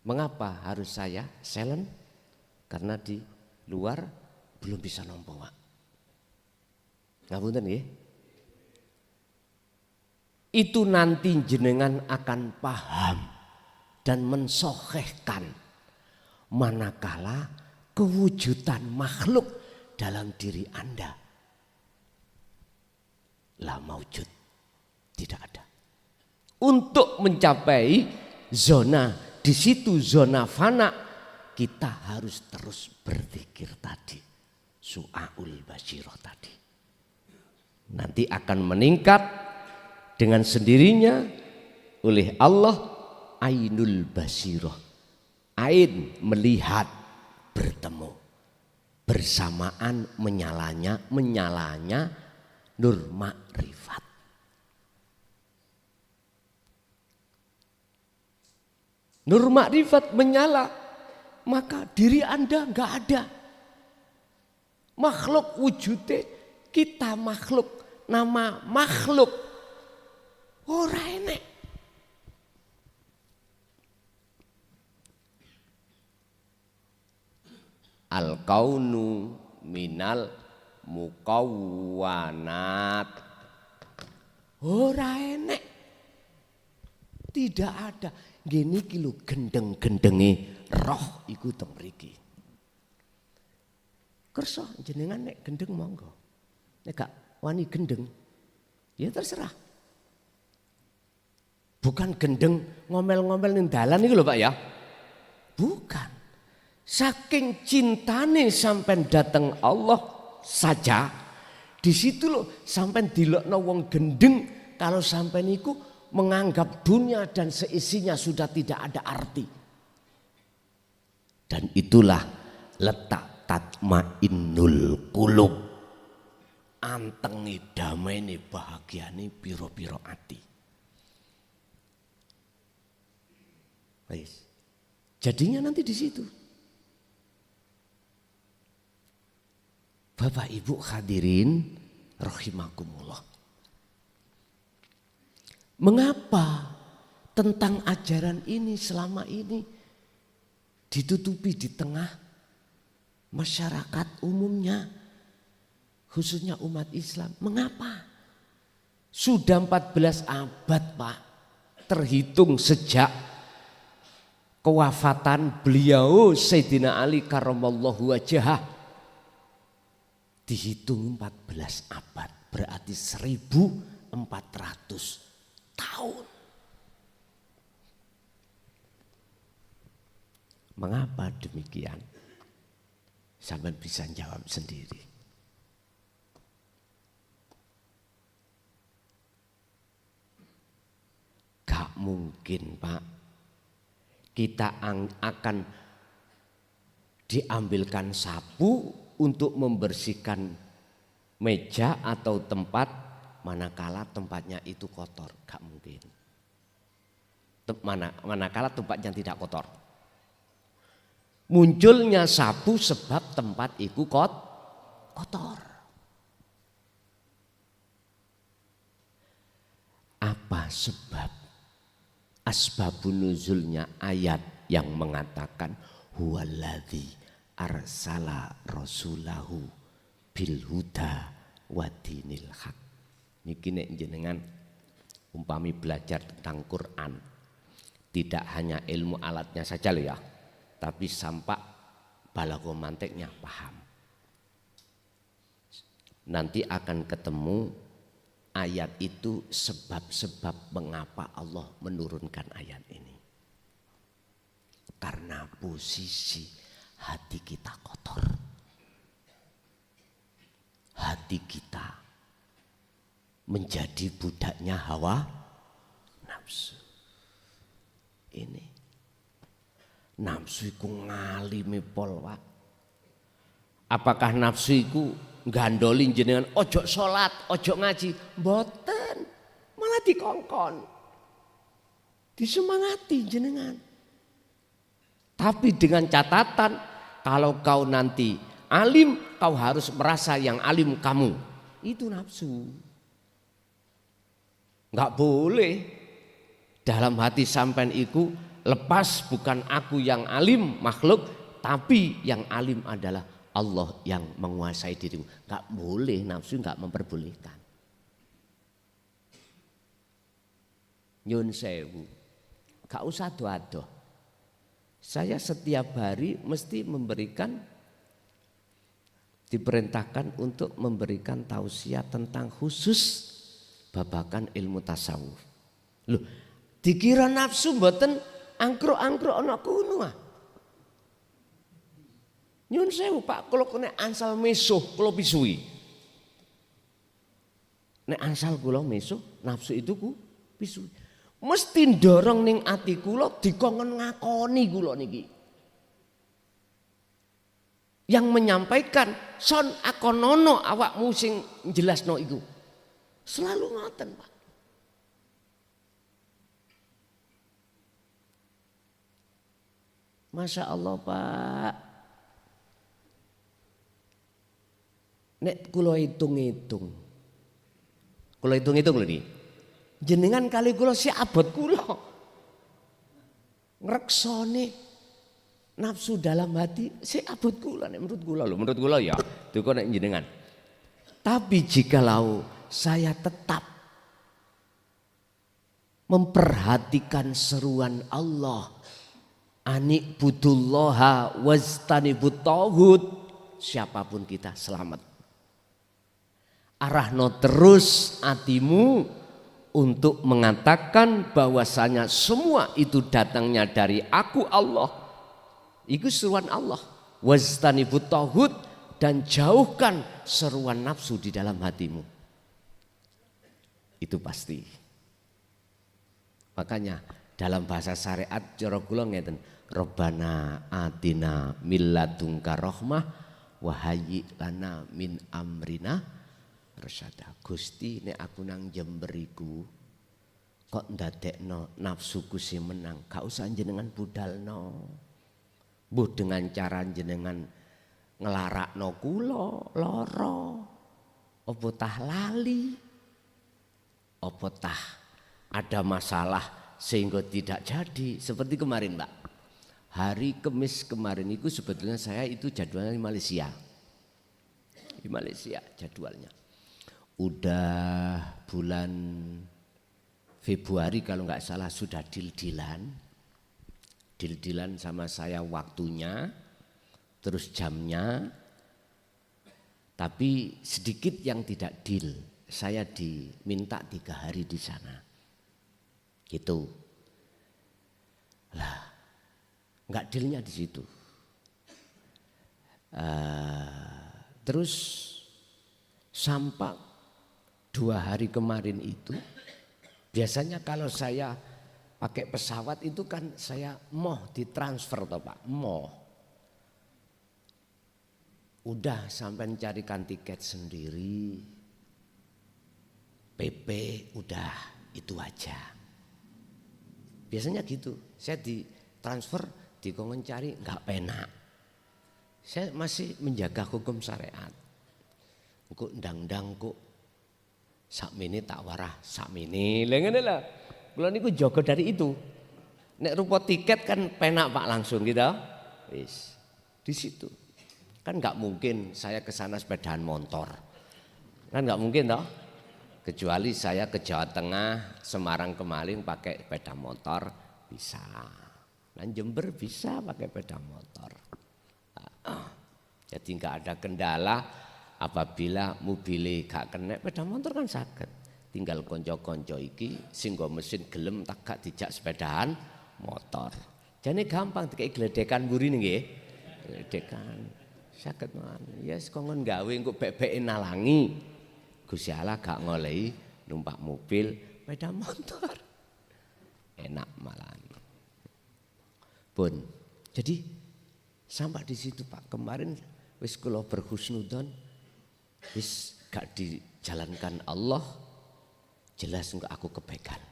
B: Mengapa harus saya silent? Karena di luar belum bisa nampa, Pak. Ngapunten nggih. Itu nanti jenengan akan paham dan mensohehkan manakala kewujudan makhluk dalam diri Anda la maujud, tidak ada. Untuk mencapai zona di situ, zona fana, kita harus terus berzikir tadi, su'aul basyirah tadi. Nanti akan meningkat dengan sendirinya oleh Allah ainul basirah. Ain melihat, bertemu, bersamaan menyalanya nur makrifat. Nur makrifat menyala, maka diri Anda enggak ada. Makhluk wujudnya, kita makhluk, nama makhluk ora enek. Al-kaunu minal mukawwanat. Ora enek. Tidak ada. Gini kilo gendeng-gendenge roh iku teng mriki. Kersa jenengan nek gendeng monggo. Nek gak wani gendeng ya terserah. Bukan gendeng ngomel-ngomel ning dalan iki lho Pak ya. Bukan. Saking cintane sampean dateng Allah saja, di situ loh sampean dilokno wong gendeng kalau sampean iku menganggap dunia dan seisinya sudah tidak ada arti. Dan itulah letak tatmainnul qulub. Antengi damai bahagiane piro-piro ati. Jadinya nanti di situ. Bapak Ibu hadirin rahimakumullah. Mengapa tentang ajaran ini selama ini ditutupi di tengah masyarakat umumnya, khususnya umat Islam? Mengapa? Sudah 14 abad Pak, terhitung sejak kewafatan beliau Sayyidina Ali karramallahu wajhah. Dihitung 14 abad, berarti 1400 tahun. Mengapa demikian? Sampai bisa jawab sendiri. Gak mungkin Pak, kita akan diambilkan sapu untuk membersihkan meja atau tempat manakala tempatnya itu kotor. Gak mungkin. Manakala tempatnya tidak kotor. Munculnya sapu sebab tempat itu kotor. Apa sebab? Asbabun nuzulnya ayat yang mengatakan huwaladzi arsala rasulahu bil huda wa dinil haq. Niki nek jenengan umpami belajar tentang Quran, tidak hanya ilmu alatnya saja loh ya, tapi sampai balaghah mantiknya paham. Nanti akan ketemu ayat itu sebab-sebab mengapa Allah menurunkan ayat ini. Karena posisi hati kita kotor. Hati kita menjadi budaknya hawa nafsu. Ini nafsu iku ngalimi pol Pak. Apakah nafsu iku gandolin jenengan ojo salat, ojo ngaji? Mboten, malah dikongkon. Disemangati jenengan. Tapi dengan catatan kalau kau nanti alim, kau harus merasa yang alim kamu. Itu nafsu. Enggak boleh. Dalam hati sampean iku lepas, bukan aku yang alim makhluk, tapi yang alim adalah Allah yang menguasai dirimu. Enggak boleh, nafsu enggak memperbolehkan. Nyun sewu, enggak usah doa-doa. Saya setiap hari mesti diperintahkan untuk memberikan tausiah tentang khusus babakan ilmu tasawuf. Loh, dikira nafsu mboten angkruk-angkruk ana kuno ah. Nyun sewu Pak, kula kene ansal mesuh kula pisui. Nek ansal kula mesuh nafsu itu ku pisui. Mesti ndorong ning ati kula dikongkon ngakoni kula niki. Yang menyampaikan son akonono awakmu sing jelasno iku. Selalu ngoten, Pak. Masya Allah, Pak. Nek kula hitung-hitung. Kula hitung-hitung lho niki. Jenengan kali kula si abot kula. Ngreksone nafsu dalam hati si abot kula nek menurut kula ya. Duka nek jenengan. Tapi jikalau saya tetap memperhatikan seruan Allah, anik budullaha wajtanibut tauhid, siapapun kita selamat. Arahno terus hatimu untuk mengatakan bahwasanya semua itu datangnya dari aku Allah. Itu seruan Allah. Wajtanibut tauhid, dan jauhkan seruan nafsu di dalam hatimu. Itu pasti. Makanya dalam bahasa syariat cara kula ngeten, Rabbana atina min ladunka rahmah wa hayyi lana min amrina rasyada. Gusti nek aku nang Jember iku kok ndadekno nafsuku sing menang, gak usah jenengan budalno. Mbuh dengan cara jenengan ngelarakno kula lara. Apa tah lali? Apa tah ada masalah sehingga tidak jadi? Seperti kemarin, Mbak. Hari Kamis kemarin itu sebetulnya saya itu jadwalnya di Malaysia. Di Malaysia jadwalnya. Udah bulan Februari kalau nggak salah sudah deal-dealan sama saya waktunya, terus jamnya, tapi sedikit yang tidak deal. Saya diminta 3 hari di sana, gitu. Lah, nggak dealnya di situ. Terus sampai 2 hari kemarin itu, biasanya kalau saya pakai pesawat itu kan saya mau ditransfer toh Pak, mau. Udah sampai carikan tiket sendiri. PP udah itu aja. Biasanya gitu. Saya ditransfer, dikongkon cari nggak penak. Saya masih menjaga hukum syariat. Kok ndang-ndang kok sakmene tak warah sakmene. Lah ngene lah. Kula niku jaga dari itu. Nek rupa tiket kan penak Pak langsung gitu. Wis. Di situ. Kan nggak mungkin saya ke sana sepedaan motor. Kan nggak mungkin toh. Kecuali saya ke Jawa Tengah, Semarang kemarin pakai sepeda motor bisa. Dan Jember bisa pakai sepeda motor. Jadi nggak ada kendala apabila mobil gak kena sepeda motor kan sakit. Tinggal konco-konco iki singgo mesin gelem tak gak dijak sepedaan motor. Jadi gampang dikai gledekan mburi nggih. Gledekan. Sakit man. Ya kongkon gawe engko bek-beke nalangi. Gusti Allah gak ngolehi numpak mobil, sepeda motor. Enak malahan. Pun. Jadi sampai di situ Pak. Kemarin wis kula berhusnudzon, wis gak dijalankan Allah, jelas enggak aku kebaikan.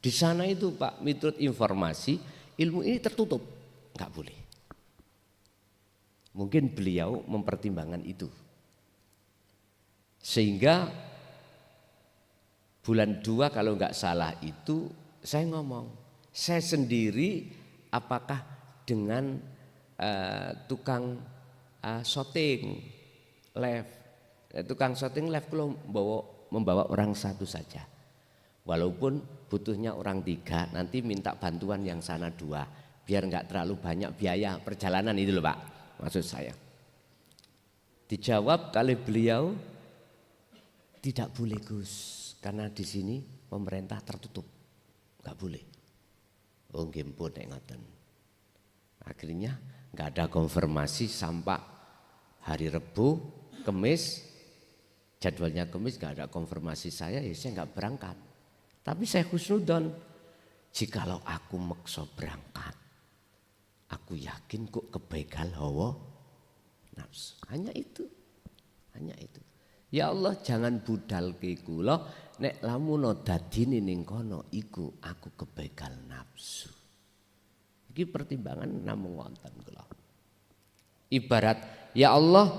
B: Di sana itu Pak, menurut informasi ilmu ini tertutup, enggak boleh. Mungkin beliau mempertimbangkan itu. Sehingga bulan 2 kalau nggak salah itu saya ngomong, saya sendiri apakah dengan tukang shooting live, tukang shooting live kalau membawa orang satu saja, walaupun butuhnya orang 3, nanti minta bantuan yang sana 2, biar nggak terlalu banyak biaya perjalanan itu loh Pak, maksud saya. Dijawab kali beliau, tidak boleh Gus, karena di sini pemerintah tertutup, nggak boleh. Oh nggih pun nek ngoten. Akhirnya nggak ada konfirmasi sampai hari Rebo, Kemis, jadwalnya Kemis nggak ada konfirmasi saya, ya saya nggak berangkat. Tapi saya husnudon, jikalau aku maksa berangkat, aku yakin kok kebegal hawa nafsu. Hanya itu, hanya itu. Ya Allah jangan budal ke kula nek lamun dadine ning kono iku aku kebegal nafsu. Iki pertimbangan namung wonten kula. Ibarat ya Allah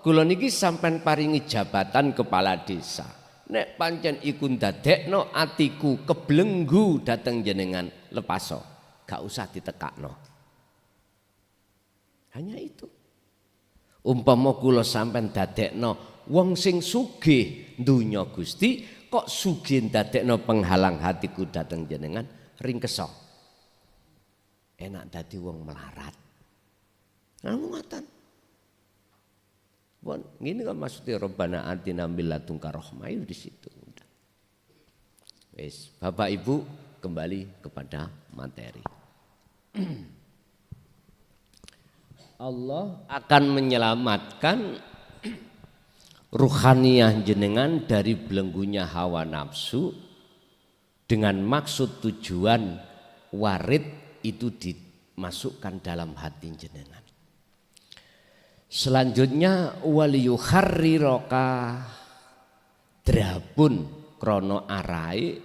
B: kula niki sampean paringi jabatan kepala desa. Nek pancen iku ndadekno atiku keblenggu dateng jenengan lepaso, gak usah ditekakno. Hanya itu. Umpama kula sampean dadekno wong sing sugih dunya Gusti, kok sugih ndadekno penghalang hatiku dateng jenengan, ringkesa. Enak dadi wong melarat. Namung ngoten. Bon, ngene kan maksudnya Rabbana atina min ladunka rahmah di situ. Wis, Bapak Ibu kembali kepada materi. Allah akan menyelamatkan ruhaniyah jenengan dari belenggunya hawa nafsu dengan maksud tujuan warid itu dimasukkan dalam hati jenengan. Selanjutnya waliyuharriraka drabun krono arai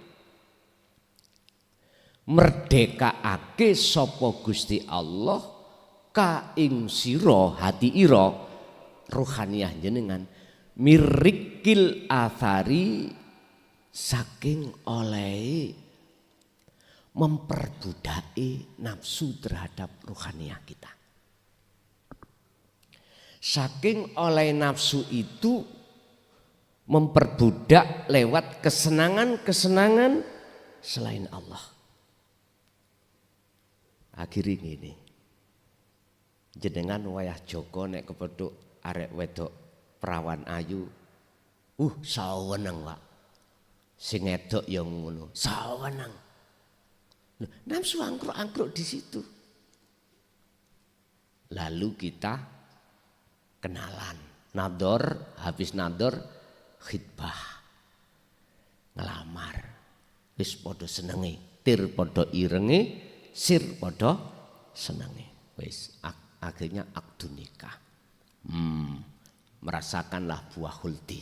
B: merdekaake sapa Gusti Allah ka ing sira hati ira ruhaniyah jenengan mirikil athari saking oleh memperbudai nafsu terhadap ruhaniyah kita. Saking oleh nafsu itu memperbudak lewat kesenangan-kesenangan selain Allah. Akhirnya ini jenengan wayah Joko nek kepethuk arek wedok perawan ayu, saweneng Pak. Sing edok ya ngono, saweneng. Nafsu angkruk-angkruk di situ. Lalu kita kenalan, nador, habis nador khitbah, ngelamar, wis podo senenge, tir podo irenge, sir podo senenge, wis akhirnya akdu nikah. Merasakanlah buah huldi.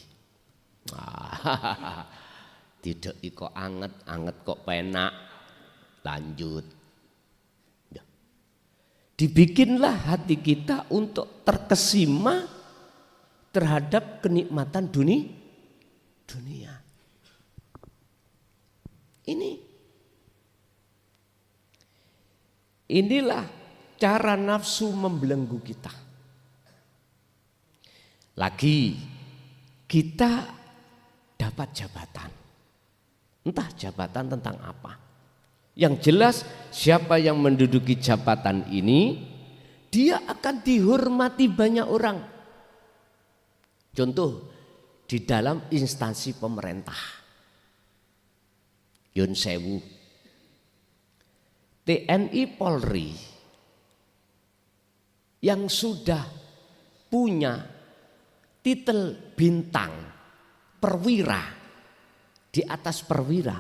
B: Tidak kok anget kok penak. Lanjut. Ya. Dibikinlah hati kita untuk terkesima terhadap kenikmatan dunia. Inilah cara nafsu membelenggu kita. Lagi kita dapat jabatan. Entah jabatan tentang apa. Yang jelas siapa yang menduduki jabatan ini, dia akan dihormati banyak orang. Contoh di dalam instansi pemerintah. Yun sewu. TNI Polri yang sudah punya titel bintang perwira di atas perwira,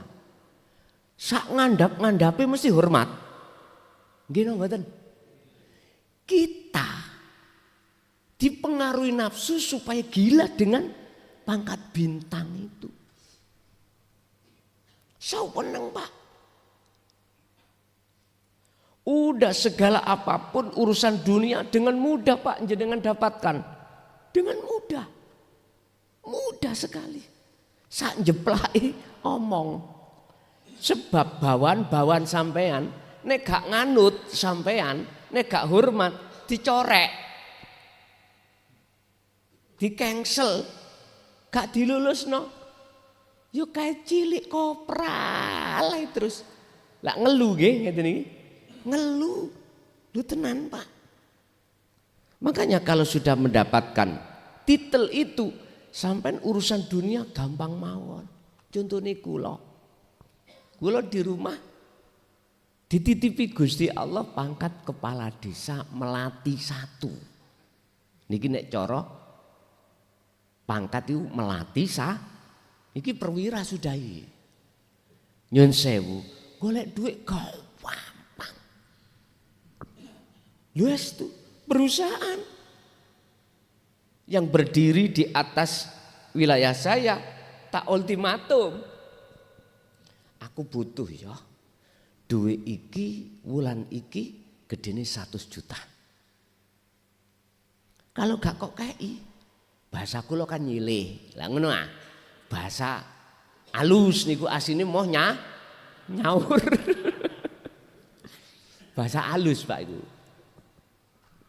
B: sak ngandap-ngandape mesti hormat. Nggih mboten? Kita dipengaruhi nafsu supaya gila dengan pangkat bintang itu. Saweneng Pak. Udah segala apapun urusan dunia dengan mudah Pak jenengan dapatkan. Dengan mudah. Mudah sekali. Sak jeplake omong. Sebab bawan sampean nek gak nganut sampean, nek gak hormat dicorek. Di cancel, gak dilulusno. Yo kae cilik kopral terus. Lah ngelu nggih ngeten iki. Ngelu. Lu tenan, Pak. Makanya kalau sudah mendapatkan titel itu, sampai urusan dunia gampang mawon. Contohnya kula di rumah dititipi Gusti Allah pangkat kepala desa Melati 1. Niki nek cara pangkat itu Melati iki perwira sudahi. Nyun sewu, golek duit gampang. Luas tuh perusahaan yang berdiri di atas wilayah saya tak ultimatum. Aku butuh ya duit iki wulan iki gedene 100 juta. Kalau gak kok kei bahasa kula kan nyilih. Lah ngono ah. Bahasa alus niku asine moh nyaur. Bahasa alus Pak itu.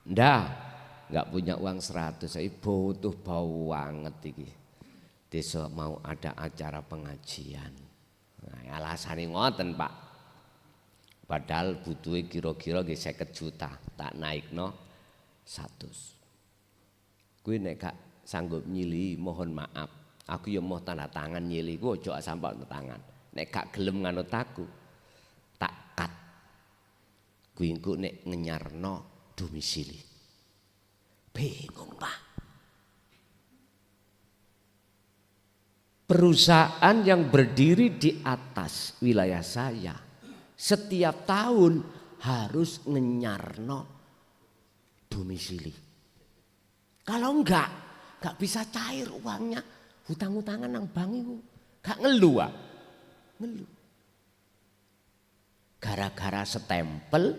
B: Enggak punya uang 100, saya butuh bau banget iki. Desa mau ada acara pengajian. Nah, alasannya ngoten Pak. Padahal butuhnya kira-kira 50 juta, tak naikno 100. Kuwi nek gak sanggup nyili mohon maaf. Aku ya mau tanda tangan nyili ku aja sampai tanda tangan. Nek gak gelem nganut aku tak cut. Kuwi engko nek ngenyarno domisili. Bingung Pak. Perusahaan yang berdiri di atas wilayah saya setiap tahun harus ngenyarno domisili. Kalau enggak bisa cair uangnya. Hutang-hutangan nang bank itu gak ngelu ah. Ngelu. Gara-gara stempel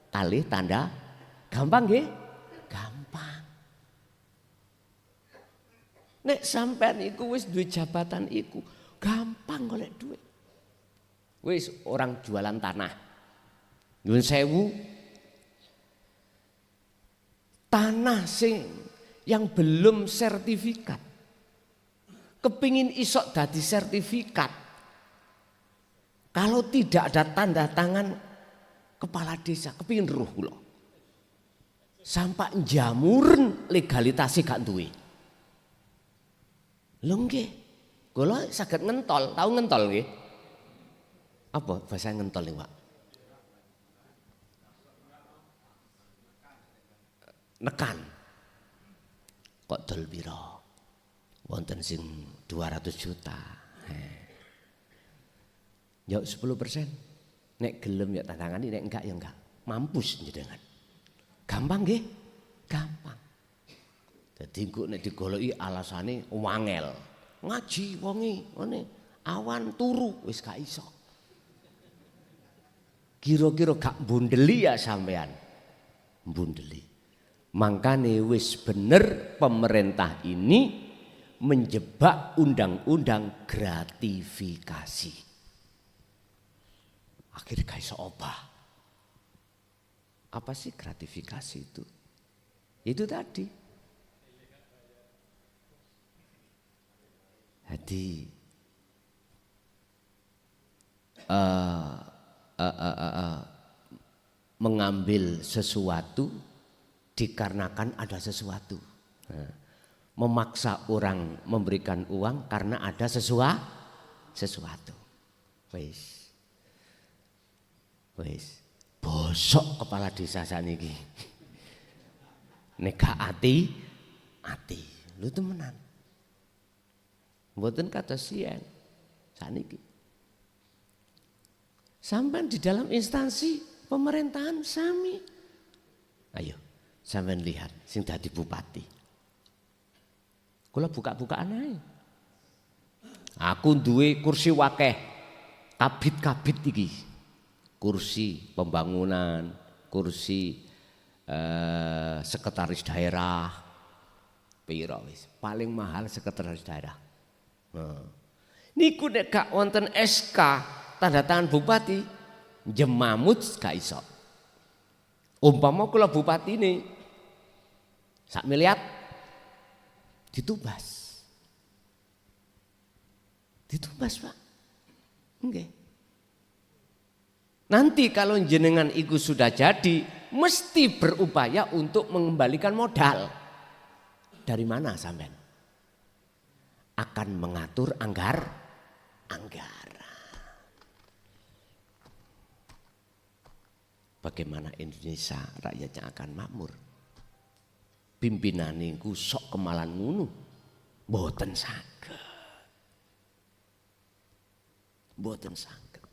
B: kali tanda gampang nggih? Gampang. Nek sampean iku wis duwe jabatan iku, gampang golek duit. Wis orang jualan tanah. Nyuwun sewu. Tanah sing yang belum sertifikat. Kepingin isok dadi sertifikat. Kalau tidak ada tanda tangan kepala desa, kepingin roh kula. Sampai jamuren legalitasnya gak duwe. Lho nggih. Kula saged ngentol, tahu ngentol nggih? Apa bahasa ngentol nih, Pak? Nekan. Kok dol pira? Wonten sing 200 juta. Ya 10%. Nek gelem ya tandangane, nek enggak ya enggak. Mampus njenengan. Gampang nggih? Gampang. Dadi engko nek digoloki alasane wangel. Ngaji wonge ngene awan turu wis gak iso. Kira-kira gak mbundeli ya sampean. Mbundeli. Mangkane wis bener pemerintah ini menjebak undang-undang gratifikasi. Akhirnya gak iso obah. Apa sih gratifikasi itu? Itu tadi. Jadi mengambil sesuatu dikarenakan ada sesuatu. Memaksa orang memberikan uang karena ada sesuatu. Wis. Bosok kepala desa saniki. Nek ati. Lu temenan. Mboten kata sien. Saniki. Sampai di dalam instansi pemerintahan sami. Ayo, sampean lihat sing dadi bupati. Kula buka-bukaan ae. Aku duwe kursi wakeh. Kabit-kabit iki. Kursi pembangunan, kursi sekretaris daerah. Piro wis? Paling mahal sekretaris daerah. Niku nek gak wonten SK tanda tangan bupati jemamut gak iso. Umpama kula bupati ini sak miliar ditubas. Ditubas, Pak. Nggih. Nanti kalau jenengan iku sudah jadi, mesti berupaya untuk mengembalikan modal. Dari mana sampean? Akan mengatur anggaran. Bagaimana Indonesia rakyatnya akan makmur? Pimpinan niku sok kemalan ngunu, mboten saged. Mboten saged.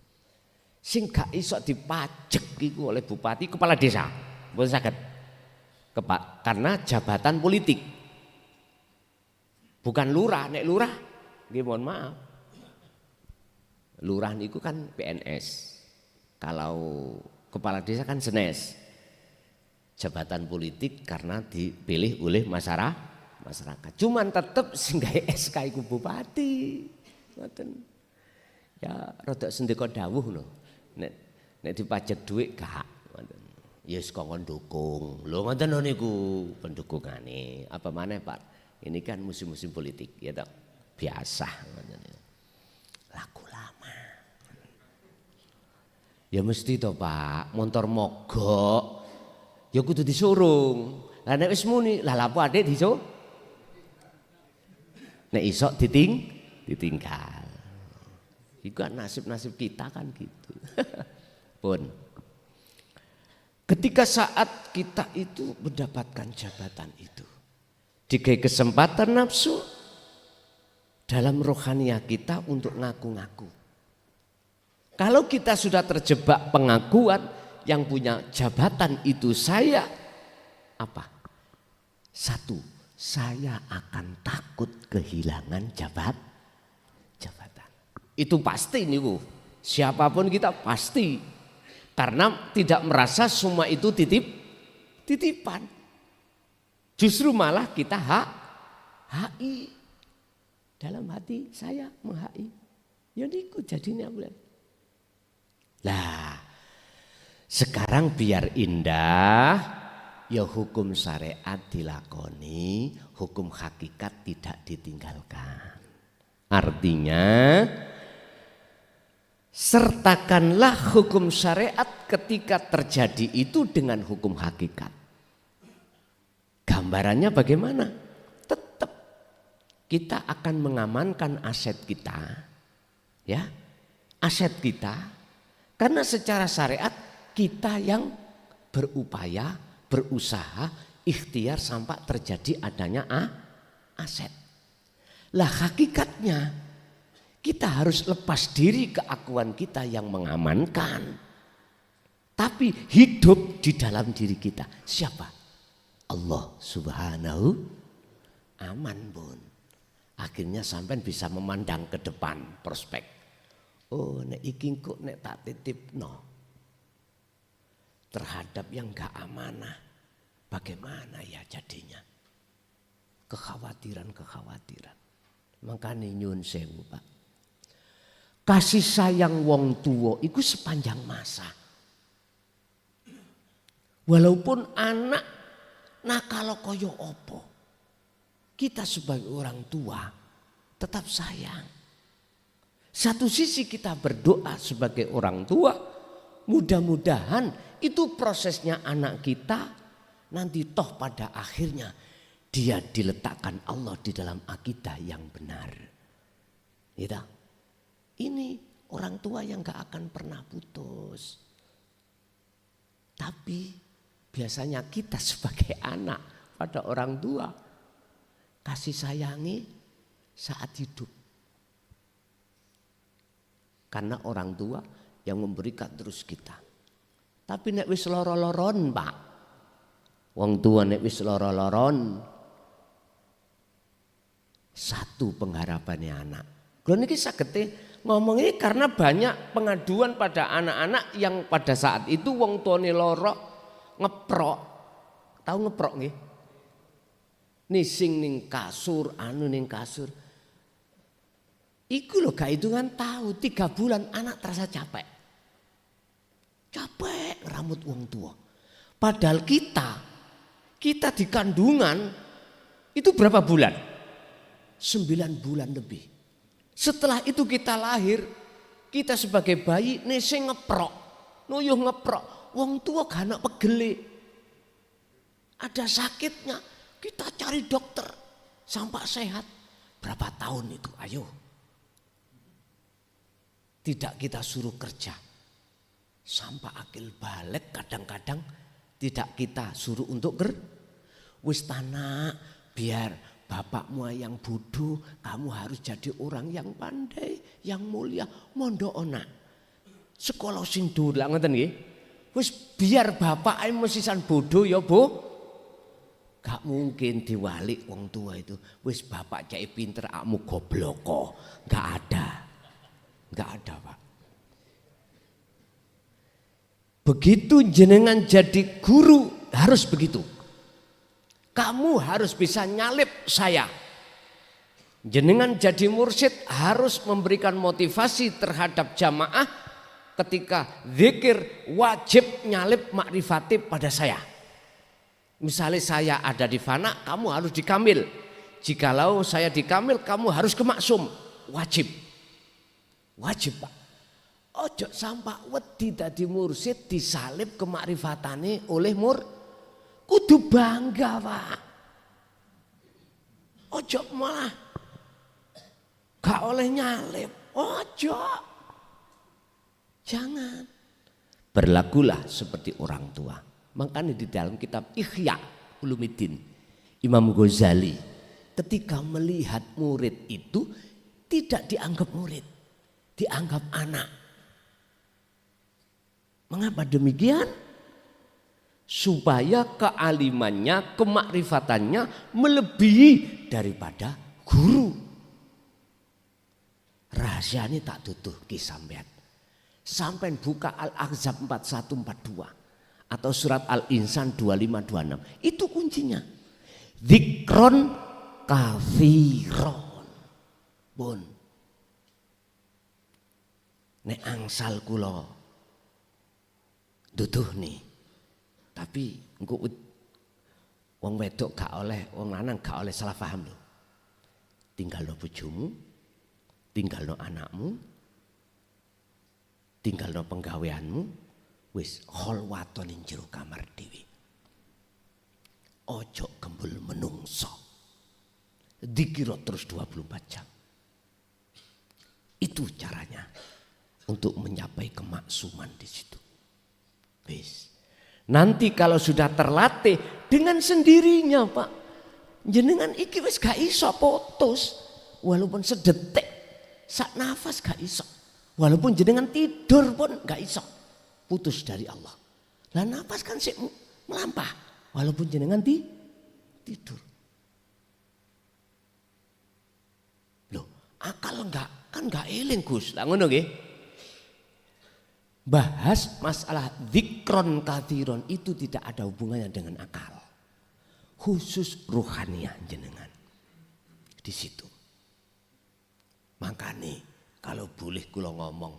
B: Sing gak iso dipajek iku oleh bupati kepala desa, mboten saged. Karena jabatan politik. Bukan lurah, nek lurah nggih mohon maaf. Lurah niku kan PNS. Kalau kepala desa kan SNES. Jabatan politik karena dipilih oleh masyarakat. Cuman tetep sing gawe SK iku bupati. Ngoten. Ya rada sendika dawuh lho. Nek dipajak dhuwit gak. Ngoten. Ya wis kongkon dukung. Lho ngoten niku pendukungane. Apa maneh Pak? Ini kan musim-musim politik ya toh. Biasa ngoten. Laku lama. Ya mesti toh Pak, motor mogok ya kudu disurung. Lah nek wis muni, lah lapo adek diso? Nek iso ditinggal. Iku kan nasib-nasib kita kan gitu. Pun. Ketika saat kita itu mendapatkan jabatan itu, dikai kesempatan nafsu dalam rohaniah kita untuk ngaku-ngaku. Kalau kita sudah terjebak pengakuan yang punya jabatan itu saya apa? Satu, saya akan takut kehilangan jabatan. Itu pasti nih Bu. Siapapun kita pasti. Karena tidak merasa semua itu titipan. Justru malah kita HI. Dalam hati saya meng-HI. Ya niku jadinya boleh. Lah, sekarang biar indah, ya hukum syariat dilakoni, hukum hakikat tidak ditinggalkan. Artinya, sertakanlah hukum syariat ketika terjadi itu dengan hukum hakikat. Gambarannya bagaimana? Tetap kita akan mengamankan aset kita, ya, aset kita. Karena secara syariat kita yang berupaya, berusaha, ikhtiar sampai terjadi adanya aset. Lah hakikatnya kita harus lepas diri keakuan kita yang mengamankan. Tapi hidup di dalam diri kita. Siapa? Allah Subhanahu aman Bun. Akhirnya sampai bisa memandang ke depan prospek. Oh nek iki kok nek tak titipno terhadap yang gak amanah, bagaimana ya jadinya? Kekhawatiran. Makanya nyun sewu Pak. Kasih sayang wong tuwa iku sepanjang masa. Walaupun anak nakal kaya apa, kita sebagai orang tua tetap sayang. Satu sisi kita berdoa sebagai orang tua, mudah-mudahan itu prosesnya anak kita nanti toh pada akhirnya dia diletakkan Allah di dalam akidah yang benar. Gitu. Ini orang tua yang gak akan pernah putus. Tapi biasanya kita sebagai anak pada orang tua kasih sayangi saat hidup. Karena orang tua yang memberikan terus kita. Tapi nek wis loro-loron Pak. Wong tua nek wis loro-loron. Satu pengharapannya anak. Kalau niki sagete ngomong ini karena banyak pengaduan pada anak-anak yang pada saat itu wong tuane loro ngeprok. Tahu ngeprok nggih? Nising ning kasur, anu ning kasur. Iku loh gak hitungan tahu 3 bulan anak terasa capek. Capek rambut wong tua. Padahal kita di kandungan itu berapa bulan? 9 bulan lebih. Setelah itu kita lahir, kita sebagai bayi nese ngeprok, nuyuh ngeprok. Wong tua gak ana pegele. Ada sakitnya, kita cari dokter sampai sehat. Berapa tahun itu? Ayo. Tidak kita suruh kerja. Sampai akil balik kadang-kadang tidak kita suruh untuk wis tanah biar bapakmu yang bodoh, kamu harus jadi orang yang pandai, yang mulia, mondok ona. Sekolah sing dolang ngoten nggih. Wis biar bapak ae mesisan bodoh ya, Bu. Gak mungkin diwalik wong tua itu. Wis bapak cai pinter akmu goblok kok. Gak ada. Gak ada, Pak. Begitu jenengan jadi guru harus begitu. Kamu harus bisa nyalip saya. Jenengan jadi mursyid harus memberikan motivasi terhadap jamaah ketika zikir wajib nyalip makrifati pada saya. Misalnya saya ada di fana, kamu harus di kamil. Jikalau saya di kamil, kamu harus ke maksum. Wajib. Wajib, Pak. Ojo sampai wedi dadi mursyid disalib kemakrifatane oleh kudu bangga, Pak. Ojo malah gak oleh nyalip. Ojo. Jangan. Berlakulah seperti orang tua. Makanya di dalam kitab Ihya Ulumuddin Imam Ghazali ketika melihat murid itu tidak dianggap murid, dianggap anak. Mengapa demikian? Supaya kealimannya, kemakrifatannya melebihi daripada guru. Rahasia ini tak tutuh kisampean. Sampai buka Al-Ahzab 4142 atau surat Al-Insan 2526. Itu kuncinya. Dzikron katsiron. Pun. Nek angsal kula duduh nih. Tapi engko wong wedok gak oleh, wong lanang gak oleh salah paham lho. Tinggalno bojomu, tinggalno anakmu, tinggalno penggaweanmu, wis kholwaton ing jero kamar dhewe. Ojo gembul menungso. Dikira terus 24 jam. Itu caranya untuk mencapai kemaksuman di situ. Wis. Nanti kalau sudah terlatih dengan sendirinya, Pak. Jenengan iki wis gak iso putus walaupun sedetik, sak nafas gak iso. Walaupun jenengan tidur pun gak iso putus dari Allah. Lah nafas kan sik melampah walaupun jenengan tidur. Loh, akal kan gak eling Gus. Lah ngono nggih. Bahas masalah dzikron katsiron itu tidak ada hubungannya dengan akal. Khusus ruhaniah jenengan. Di situ. Makanya kalau boleh kula ngomong,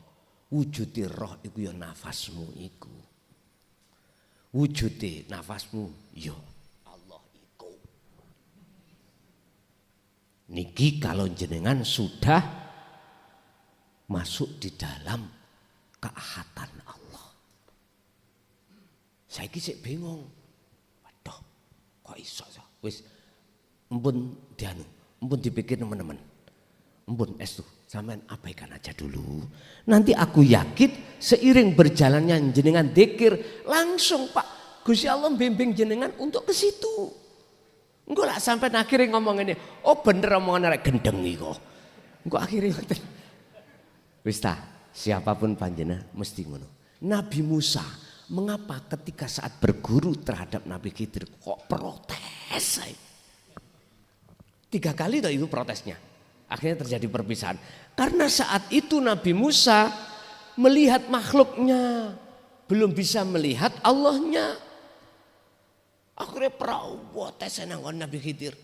B: wujudi roh iku ya nafasmu iku. Wujudi nafasmu ya Allah iku. Niki kalau jenengan sudah masuk di dalam keahatan Allah. Saya kisik bingung. Waduh, kok iso ya? Wis empun dianu, empun dipikir teman-teman. Empun estu, sampean abaikan aja dulu. Nanti aku yakin seiring berjalannya jenengan dzikir langsung Pak Gusti Allah bimbing jenengan untuk ke situ. Engko lak sampai akhirnya ngomong ini, oh bener omongan arek gendeng iki kok. Engko akhirnya wis ta. Siapapun panjenengan mesti ngono. Nabi Musa mengapa ketika saat berguru terhadap Nabi Khidir kok protes? 3 kali itu protesnya. Akhirnya terjadi perpisahan. Karena saat itu Nabi Musa melihat makhluknya, belum bisa melihat Allahnya. Akhirnya protes nang Nabi Khidir.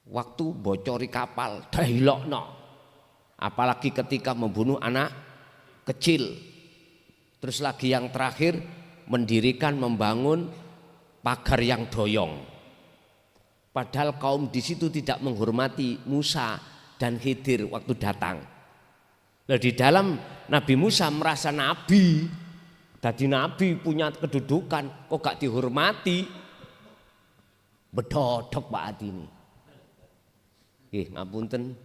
B: Waktu bocori kapal, dahilokno. Apalagi ketika membunuh anak kecil. Terus lagi yang terakhir mendirikan, membangun pagar yang doyong. Padahal kaum di situ tidak menghormati Musa dan Khidir waktu datang. Nah, di dalam Nabi Musa merasa nabi, jadi nabi punya kedudukan, kok gak dihormati? Bedodok Pak Adi ini. Ngapunten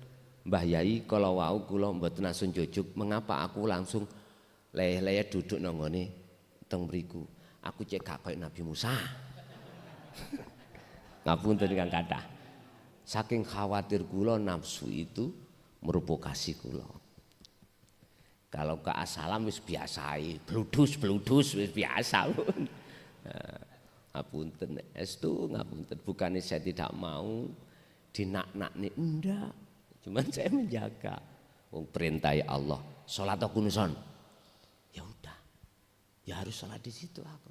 B: Mbah Yai, kalau wau kula mboten asun jujuk, mengapa aku langsung leye-leye duduk nanggone teng mriku. Aku cek gak koyo Nabi Musa. Ngapunten Kang Kathah. Saking khawatir kula nafsu itu merupokasi kula. Kalau ke asalam wis biasa, bludus wis biasa. Ngapunten estu, ngapunten, bukannya saya tidak mau dinak-nakne, enggak. Cuman saya menjaga. Perintah Allah, sholat atau kunuson. Ya udah, ya harus sholat di situ aku.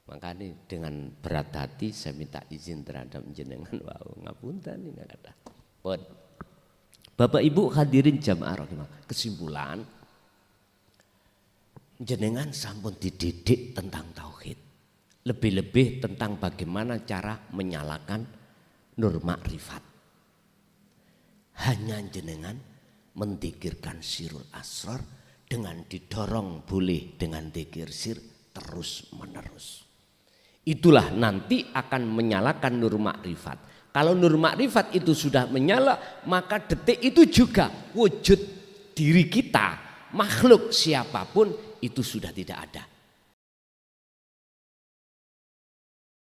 B: Makanya dengan berat hati saya minta izin terhadap jenengan. Wow, ngapunten ini kata. Bapak Ibu hadirin jamaah rahimah. Kesimpulan, jenengan sampun dididik tentang tauhid. Lebih-lebih tentang bagaimana cara menyalakan nur makrifat. Hanya jenengan mendikirkan sirul asrar dengan didorong boleh dengan dikir sir terus menerus. Itulah nanti akan menyalakan nur makrifat. Kalau nur makrifat itu sudah menyala, maka detik itu juga wujud diri kita, makhluk siapapun itu sudah tidak ada.